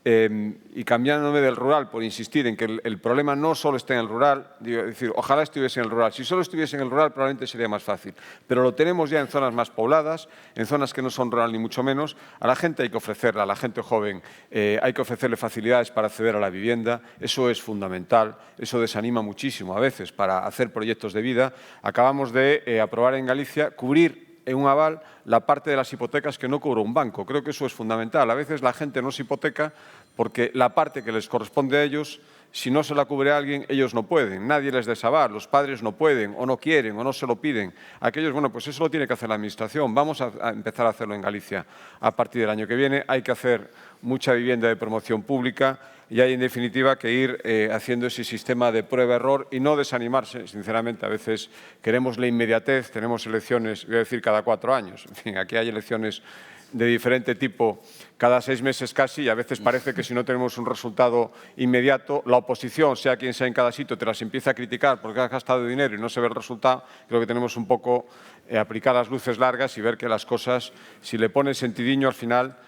y cambiándome del rural por insistir en que el problema no solo está en el rural, es decir, ojalá estuviese en el rural. Si solo estuviese en el rural probablemente sería más fácil, pero lo tenemos ya en zonas más pobladas, en zonas que no son rural ni mucho menos. A la gente hay que ofrecerla, a la gente joven hay que ofrecerle facilidades para acceder a la vivienda. Eso es fundamental, eso desanima muchísimo a veces para hacer proyectos de vida. Acabamos de aprobar en Galicia cubrir en un aval la parte de las hipotecas que no cubre un banco. Creo que eso es fundamental. A veces la gente no se hipoteca porque la parte que les corresponde a ellos, si no se la cubre a alguien, ellos no pueden. Nadie les da ese aval. Los padres no pueden, o no quieren, o no se lo piden. Aquellos, bueno, pues eso lo tiene que hacer la Administración. Vamos a empezar a hacerlo en Galicia a partir del año que viene. Hay que hacer mucha vivienda de promoción pública y hay, en definitiva, que ir haciendo ese sistema de prueba-error y no desanimarse. Sinceramente, a veces queremos la inmediatez, tenemos elecciones, voy a decir, cada 4 años. En fin, aquí hay elecciones de diferente tipo cada 6 meses casi, y a veces parece que si no tenemos un resultado inmediato, la oposición, sea quien sea en cada sitio, te las empieza a criticar porque has gastado dinero y no se ve el resultado. Creo que tenemos un poco aplicar las luces largas y ver que las cosas, si le pones sentidiño al final,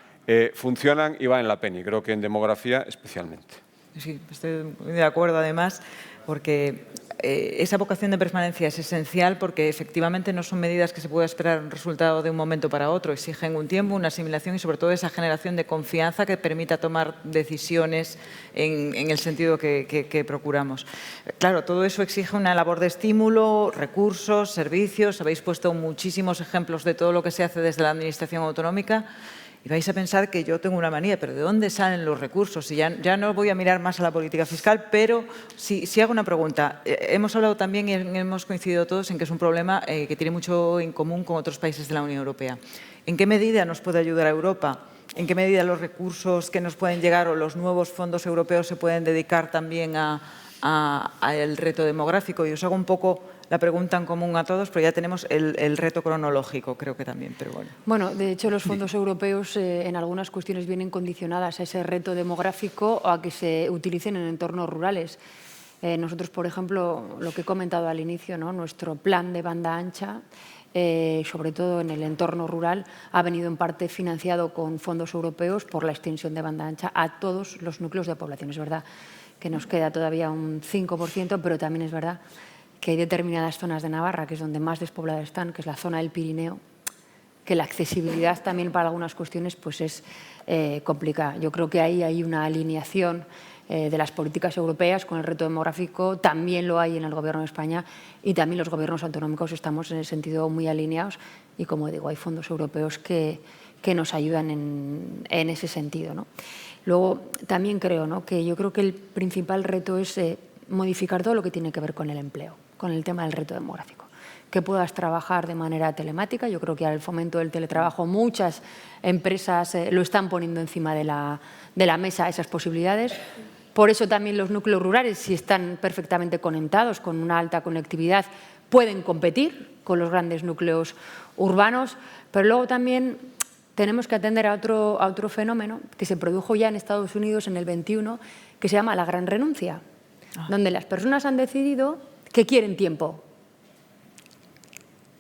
funcionan y valen la pena, y creo que en demografía especialmente. Sí, estoy muy de acuerdo además, porque esa vocación de permanencia es esencial porque efectivamente no son medidas que se pueda esperar un resultado de un momento para otro, exigen un tiempo, una asimilación y sobre todo esa generación de confianza que permita tomar decisiones en el sentido que procuramos. Claro, todo eso exige una labor de estímulo, recursos, servicios. Habéis puesto muchísimos ejemplos de todo lo que se hace desde la Administración autonómica. Y vais a pensar que yo tengo una manía, pero ¿de dónde salen los recursos? Y ya no voy a mirar más a la política fiscal, pero sí hago una pregunta. Hemos hablado también y hemos coincidido todos en que es un problema que tiene mucho en común con otros países de la Unión Europea. ¿En qué medida nos puede ayudar a Europa? ¿En qué medida los recursos que nos pueden llegar o los nuevos fondos europeos se pueden dedicar también al reto demográfico? Y os hago un poco la pregunta en común a todos, pero ya tenemos el reto cronológico, creo que también, pero bueno. Bueno, de hecho, los fondos europeos en algunas cuestiones vienen condicionadas a ese reto demográfico o a que se utilicen en entornos rurales. Nosotros, por ejemplo, lo que he comentado al inicio, ¿no? Nuestro plan de banda ancha, sobre todo en el entorno rural, ha venido en parte financiado con fondos europeos por la extensión de banda ancha a todos los núcleos de población. Es verdad que nos queda todavía un 5%, pero también es verdad que hay determinadas zonas de Navarra, que es donde más despobladas están, que es la zona del Pirineo, que la accesibilidad también para algunas cuestiones pues es complicada. Yo creo que ahí hay una alineación de las políticas europeas con el reto demográfico, también lo hay en el Gobierno de España y también los gobiernos autonómicos estamos en el sentido muy alineados y, como digo, hay fondos europeos que nos ayudan en ese sentido, ¿no? Luego, también creo, ¿no?, que yo creo que el principal reto es modificar todo lo que tiene que ver con el empleo, con el tema del reto demográfico. Que puedas trabajar de manera telemática. Yo creo que al fomento del teletrabajo muchas empresas lo están poniendo encima de la mesa, esas posibilidades. Por eso también los núcleos rurales, si están perfectamente conectados con una alta conectividad, pueden competir con los grandes núcleos urbanos. Pero luego también tenemos que atender a otro fenómeno que se produjo ya en Estados Unidos en el 21, que se llama la gran renuncia, donde las personas han decidido que quieren tiempo.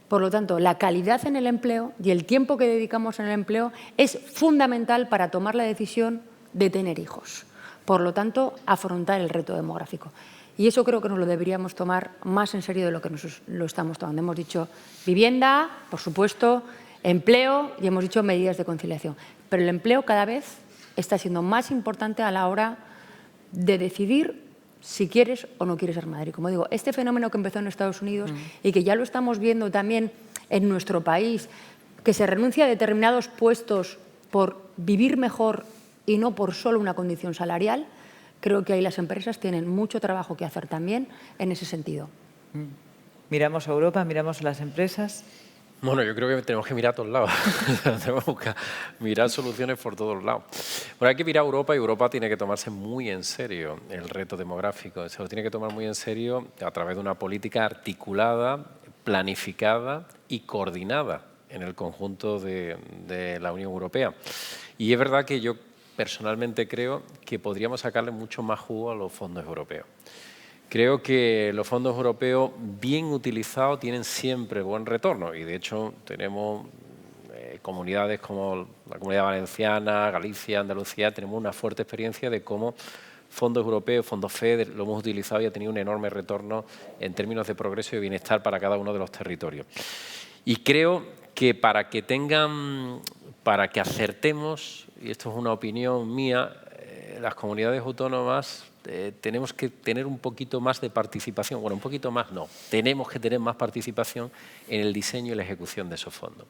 Por lo tanto, la calidad en el empleo y el tiempo que dedicamos en el empleo es fundamental para tomar la decisión de tener hijos. Por lo tanto, afrontar el reto demográfico. Y eso creo que nos lo deberíamos tomar más en serio de lo que nos lo estamos tomando. Hemos dicho vivienda, por supuesto, empleo y hemos dicho medidas de conciliación. Pero el empleo cada vez está siendo más importante a la hora de decidir si quieres o no quieres ser madre. Como digo, este fenómeno que empezó en Estados Unidos y que ya lo estamos viendo también en nuestro país, que se renuncia a determinados puestos por vivir mejor y no por solo una condición salarial, creo que ahí las empresas tienen mucho trabajo que hacer también en ese sentido. Miramos a Europa, miramos a las empresas. Bueno, yo creo que tenemos que mirar a todos lados. Tenemos que mirar soluciones por todos lados. Bueno, hay que mirar a Europa y Europa tiene que tomarse muy en serio el reto demográfico. Se lo tiene que tomar muy en serio a través de una política articulada, planificada y coordinada en el conjunto de la Unión Europea. Y es verdad que yo personalmente creo que podríamos sacarle mucho más jugo a los fondos europeos. Creo que los fondos europeos bien utilizados tienen siempre buen retorno y de hecho tenemos comunidades como la Comunidad Valenciana, Galicia, Andalucía, tenemos una fuerte experiencia de cómo fondos europeos, fondos FEDER, lo hemos utilizado y ha tenido un enorme retorno en términos de progreso y bienestar para cada uno de los territorios. Y creo que para que acertemos, y esto es una opinión mía, las comunidades autónomas tenemos que tener un poquito más de participación. Bueno, un poquito más no. Tenemos que tener más participación en el diseño y la ejecución de esos fondos.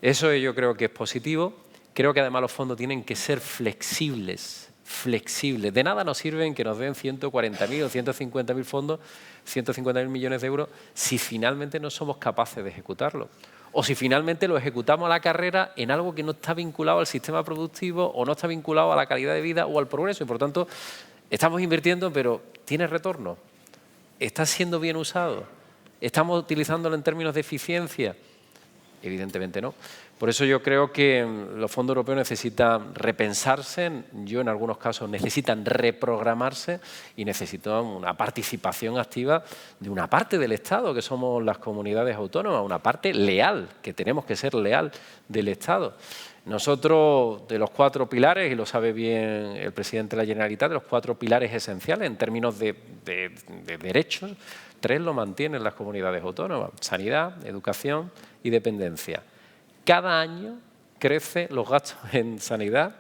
Eso yo creo que es positivo. Creo que además los fondos tienen que ser flexibles. De nada nos sirven que nos den 140.000 o 150.000 fondos, 150.000 millones de euros, si finalmente no somos capaces de ejecutarlo. O si finalmente lo ejecutamos a la carrera en algo que no está vinculado al sistema productivo o no está vinculado a la calidad de vida o al progreso. Y por tanto, estamos invirtiendo, pero ¿tiene retorno? ¿Está siendo bien usado? ¿Estamos utilizándolo en términos de eficiencia? Evidentemente no. Por eso yo creo que los fondos europeos necesitan repensarse, en algunos casos necesitan reprogramarse y necesitan una participación activa de una parte del Estado, que somos las comunidades autónomas, una parte leal, que tenemos que ser leal del Estado. Nosotros, de los 4 pilares, y lo sabe bien el presidente de la Generalitat, de los 4 pilares esenciales en términos de derechos, 3 lo mantienen las comunidades autónomas: sanidad, educación y dependencia. Cada año crecen los gastos en sanidad,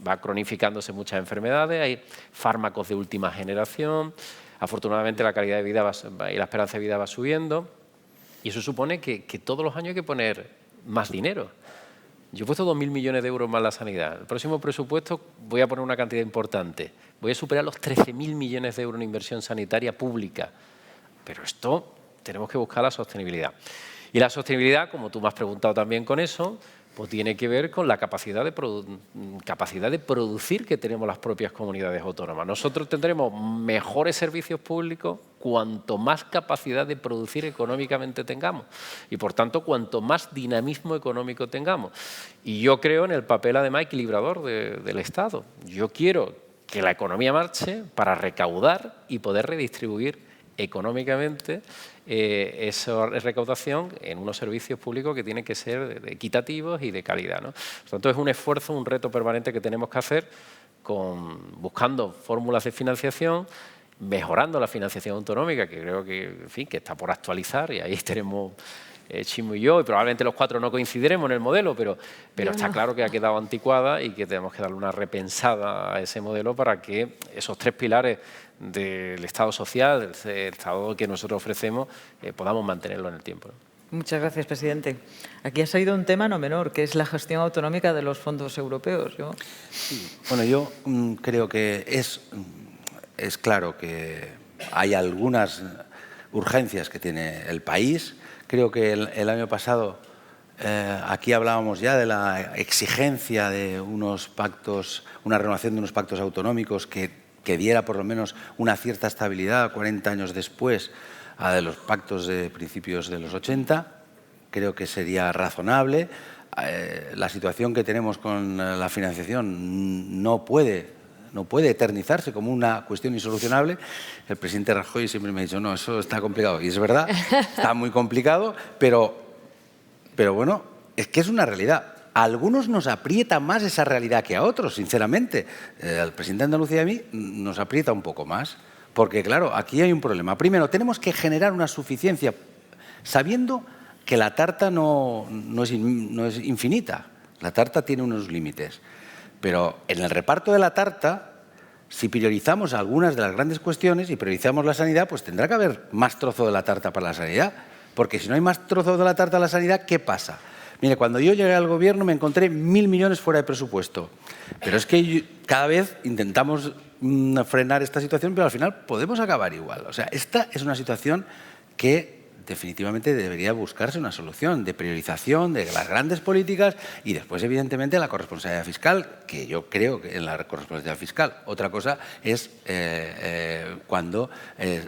va cronificándose muchas enfermedades, hay fármacos de última generación, afortunadamente la calidad de vida y la esperanza de vida va subiendo y eso supone que todos los años hay que poner más dinero. Yo he puesto 2.000 millones de euros más en la sanidad. El próximo presupuesto voy a poner una cantidad importante. Voy a superar los 13.000 millones de euros en inversión sanitaria pública. Pero esto tenemos que buscar la sostenibilidad. Y la sostenibilidad, como tú me has preguntado también con eso, pues tiene que ver con la capacidad de producir que tenemos las propias comunidades autónomas. Nosotros tendremos mejores servicios públicos cuanto más capacidad de producir económicamente tengamos y, por tanto, cuanto más dinamismo económico tengamos. Y yo creo en el papel, además, equilibrador del Estado. Yo quiero que la economía marche para recaudar y poder redistribuir económicamente esa recaudación en unos servicios públicos que tienen que ser equitativos y de calidad, ¿no? Por tanto, es un esfuerzo, un reto permanente que tenemos que hacer buscando fórmulas de financiación, mejorando la financiación autonómica, que creo que, en fin, que está por actualizar y ahí tenemos Chimo y yo, y probablemente los 4 no coincidiremos en el modelo, pero está claro que ha quedado anticuada y que tenemos que darle una repensada a ese modelo para que esos 3 pilares del Estado social, del Estado que nosotros ofrecemos, podamos mantenerlo en el tiempo, ¿no? Muchas gracias, presidente. Aquí ha salido un tema no menor, que es la gestión autonómica de los fondos europeos. Bueno, yo creo que es claro que hay algunas urgencias que tiene el país. Creo que el año pasado aquí hablábamos ya de la exigencia de unos pactos, una renovación de unos pactos autonómicos que diera por lo menos una cierta estabilidad 40 años después a de los pactos de principios de los 80. Creo que sería razonable. La situación que tenemos con la financiación no puede eternizarse como una cuestión insolucionable. El presidente Rajoy siempre me ha dicho, no, eso está complicado. Y es verdad, está muy complicado, pero bueno, es que es una realidad. A algunos nos aprieta más esa realidad que a otros, sinceramente. Al presidente de Andalucía y a mí nos aprieta un poco más, porque claro, aquí hay un problema. Primero, tenemos que generar una suficiencia, sabiendo que la tarta no es infinita. La tarta tiene unos límites. Pero en el reparto de la tarta, si priorizamos algunas de las grandes cuestiones y priorizamos la sanidad, pues tendrá que haber más trozo de la tarta para la sanidad. Porque si no hay más trozo de la tarta para la sanidad, ¿qué pasa? Mire, cuando yo llegué al gobierno me encontré 1.000 millones fuera de presupuesto. Pero es que cada vez intentamos frenar esta situación, pero al final podemos acabar igual. O sea, esta es una situación que definitivamente debería buscarse una solución de priorización de las grandes políticas y después, evidentemente, la corresponsabilidad fiscal, que yo creo que en la corresponsabilidad fiscal. Otra cosa es cuando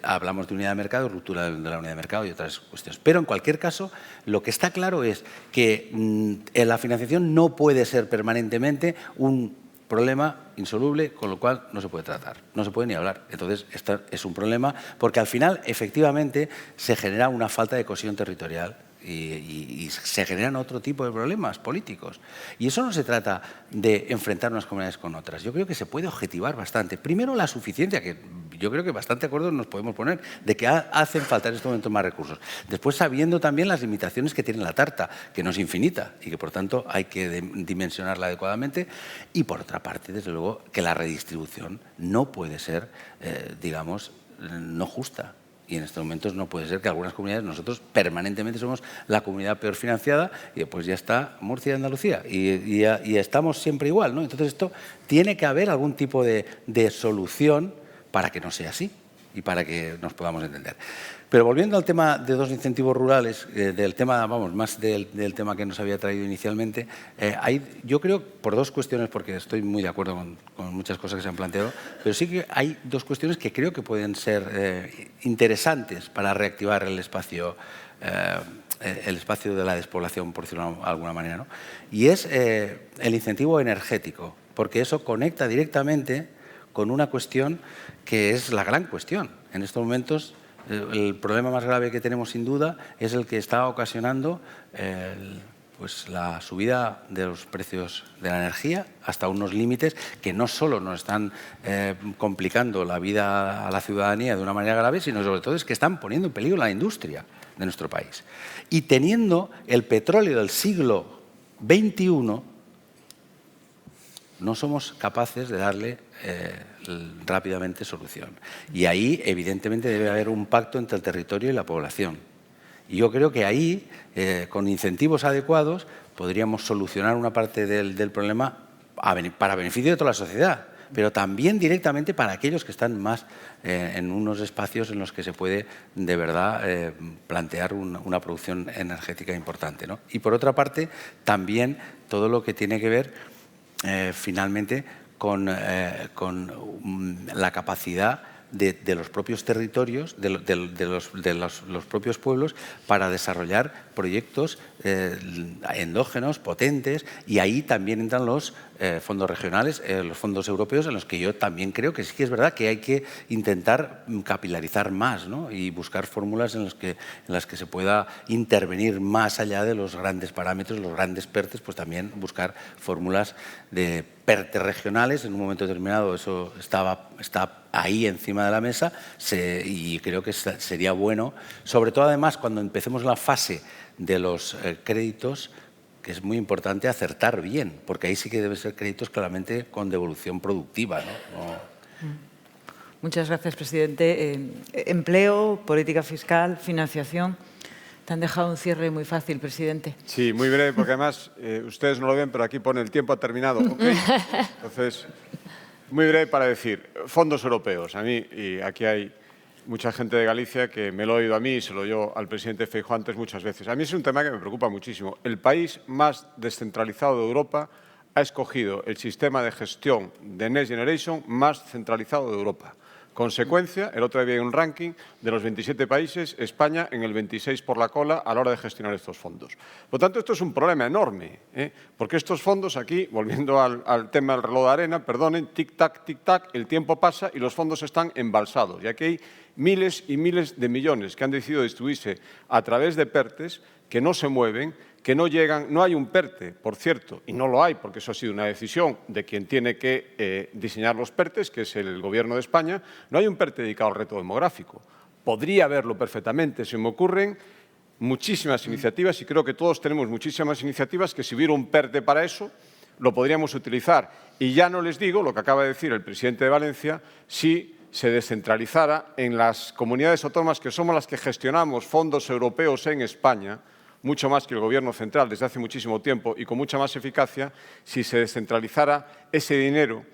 hablamos de unidad de mercado, ruptura de la unidad de mercado y otras cuestiones. Pero, en cualquier caso, lo que está claro es que la financiación no puede ser permanentemente un problema insoluble, con lo cual no se puede tratar, no se puede ni hablar. Entonces, esto es un problema porque al final, efectivamente, se genera una falta de cohesión territorial y se generan otro tipo de problemas políticos. Y eso no se trata de enfrentar unas comunidades con otras. Yo creo que se puede objetivar bastante. Primero, la suficiencia, que yo creo que bastante de acuerdo nos podemos poner, de que hacen falta en estos momentos más recursos. Después, sabiendo también las limitaciones que tiene la tarta, que no es infinita y que, por tanto, hay que dimensionarla adecuadamente. Y, por otra parte, desde luego, que la redistribución no puede ser, digamos, no justa. Y en estos momentos no puede ser que algunas comunidades, nosotros permanentemente somos la comunidad peor financiada y después ya está Murcia y Andalucía. Y estamos siempre igual, ¿no? Entonces esto tiene que haber algún tipo de solución para que no sea así y para que nos podamos entender. Pero volviendo al tema de dos incentivos rurales, del tema, vamos, más del tema que nos había traído inicialmente, yo creo, por dos cuestiones, porque estoy muy de acuerdo con muchas cosas que se han planteado, pero sí que hay dos cuestiones que creo que pueden ser interesantes para reactivar el espacio de la despoblación, por decirlo de alguna manera, ¿no? Y es el incentivo energético, porque eso conecta directamente con una cuestión que es la gran cuestión. En estos momentos, el problema más grave que tenemos, sin duda, es el que está ocasionando pues la subida de los precios de la energía hasta unos límites que no solo nos están complicando la vida a la ciudadanía de una manera grave, sino sobre todo es que están poniendo en peligro la industria de nuestro país. Y teniendo el petróleo del siglo XXI, no somos capaces de darle rápidamente solución. Y ahí, evidentemente, debe haber un pacto entre el territorio y la población. Y yo creo que ahí, con incentivos adecuados, podríamos solucionar una parte del problema para beneficio de toda la sociedad, pero también directamente para aquellos que están más en unos espacios en los que se puede, de verdad, plantear una producción energética importante, ¿no? Y, por otra parte, también todo lo que tiene que ver, finalmente, con la capacidad de los propios territorios, de los propios pueblos, para desarrollar proyectos endógenos, potentes, y ahí también entran los fondos regionales, los fondos europeos, en los que yo también creo que sí que es verdad que hay que intentar capilarizar más, ¿no? Y buscar fórmulas en las que se pueda intervenir más allá de los grandes parámetros, los grandes PERTES, pues también buscar fórmulas de PERTES regionales. En un momento determinado eso está ahí encima de la mesa y creo que sería bueno, sobre todo además cuando empecemos la fase de los créditos, que es muy importante acertar bien, porque ahí sí que deben ser créditos claramente con devolución productiva, ¿no? Muchas gracias, presidente. Empleo, política fiscal, financiación. Te han dejado un cierre muy fácil, presidente. Sí, muy breve, porque además ustedes no lo ven, pero aquí pone el tiempo ha terminado. ¿Okay? Entonces, muy breve para decir, fondos europeos. A mí, y aquí hay mucha gente de Galicia que me lo ha oído a mí y se lo oyó al presidente Feijóo antes muchas veces. A mí es un tema que me preocupa muchísimo. El país más descentralizado de Europa ha escogido el sistema de gestión de Next Generation más centralizado de Europa. Consecuencia, el otro día había un ranking de los 27 países, España en el 26 por la cola a la hora de gestionar estos fondos. Por lo tanto, esto es un problema enorme, porque estos fondos aquí, volviendo al tema del reloj de arena, perdonen, tic-tac, el tiempo pasa y los fondos están embalsados. Y aquí hay miles y miles de millones que han decidido distribuirse a través de PERTEs que no se mueven, que no llegan, no hay un PERTE, por cierto, y no lo hay porque eso ha sido una decisión de quien tiene que diseñar los PERTEs, que es el Gobierno de España, no hay un PERTE dedicado al reto demográfico. Podría haberlo perfectamente, se me ocurren muchísimas iniciativas y creo que todos tenemos muchísimas iniciativas que si hubiera un PERTE para eso, lo podríamos utilizar. Y ya no les digo lo que acaba de decir el presidente de Valencia, si se descentralizara en las comunidades autónomas que somos las que gestionamos fondos europeos en España, mucho más que el Gobierno central desde hace muchísimo tiempo y con mucha más eficacia, si se descentralizara ese dinero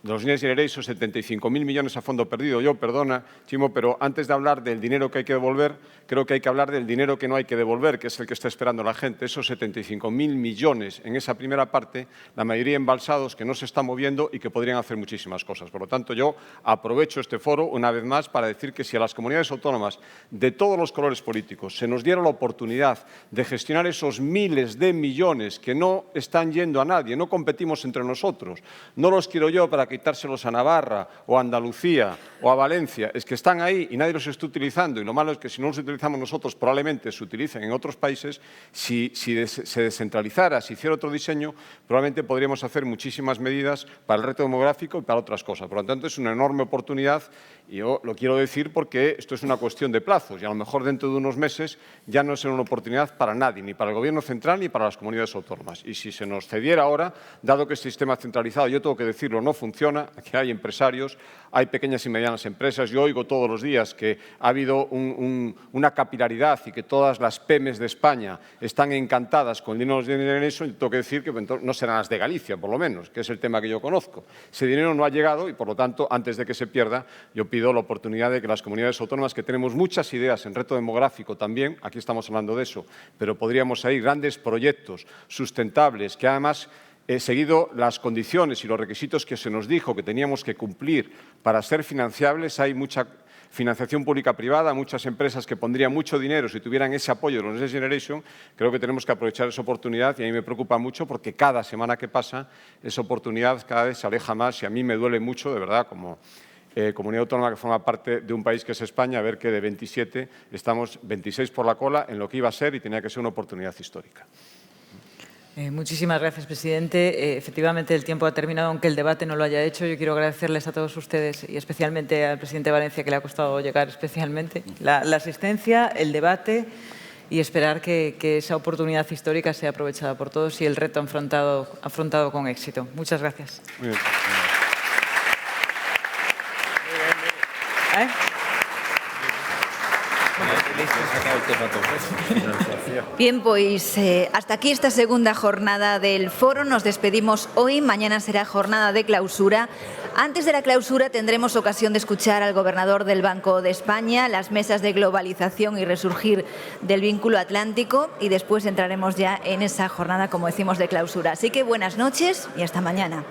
de los Next Generation, 75.000 millones a fondo perdido. Yo, perdona, Chimo, pero antes de hablar del dinero que hay que devolver, creo que hay que hablar del dinero que no hay que devolver, que es el que está esperando la gente. Esos 75.000 millones en esa primera parte, la mayoría embalsados que no se están moviendo y que podrían hacer muchísimas cosas. Por lo tanto, yo aprovecho este foro una vez más para decir que si a las comunidades autónomas de todos los colores políticos se nos diera la oportunidad de gestionar esos miles de millones que no están yendo a nadie, no competimos entre nosotros, no los quiero yo para quitárselos a Navarra o a Andalucía o a Valencia, es que están ahí y nadie los está utilizando y lo malo es que si no los utilizamos nosotros probablemente se utilicen en otros países. Si se descentralizara, si hiciera otro diseño, probablemente podríamos hacer muchísimas medidas para el reto demográfico y para otras cosas. Por lo tanto, es una enorme oportunidad y yo lo quiero decir porque esto es una cuestión de plazos y a lo mejor dentro de unos meses ya no será una oportunidad para nadie, ni para el Gobierno central ni para las comunidades autónomas. Y si se nos cediera ahora, dado que este sistema centralizado, yo tengo que decirlo, no funciona, aquí hay empresarios, hay pequeñas y medianas empresas. Yo oigo todos los días que ha habido una capilaridad y que todas las PEMES de España están encantadas con el dinero de eso, y tengo que decir que no serán las de Galicia, por lo menos, que es el tema que yo conozco. Ese dinero no ha llegado y, por lo tanto, antes de que se pierda, yo pido la oportunidad de que las comunidades autónomas, que tenemos muchas ideas en reto demográfico también, aquí estamos hablando de eso, pero podríamos ir grandes proyectos sustentables que además seguido las condiciones y los requisitos que se nos dijo que teníamos que cumplir para ser financiables, hay mucha financiación pública-privada, muchas empresas que pondrían mucho dinero si tuvieran ese apoyo de los Next Generation. Creo que tenemos que aprovechar esa oportunidad y a mí me preocupa mucho porque cada semana que pasa esa oportunidad cada vez se aleja más y a mí me duele mucho, de verdad, como comunidad autónoma que forma parte de un país que es España, ver que de 27 estamos 26 por la cola en lo que iba a ser y tenía que ser una oportunidad histórica. Muchísimas gracias, presidente. Efectivamente, el tiempo ha terminado, aunque el debate no lo haya hecho. Yo quiero agradecerles a todos ustedes y especialmente al presidente de Valencia, que le ha costado llegar especialmente, la asistencia, el debate y esperar que esa oportunidad histórica sea aprovechada por todos y el reto afrontado con éxito. Muchas gracias. Muy bien. Bien, pois hasta aquí esta segunda jornada del foro. Nos despedimos hoy, mañana será jornada de clausura. Antes de la clausura tendremos ocasión de escuchar al gobernador del Banco de España, las mesas de globalización y resurgir del vínculo atlántico y después entraremos ya en esa jornada, como decimos, de clausura. Así que buenas noches y hasta mañana.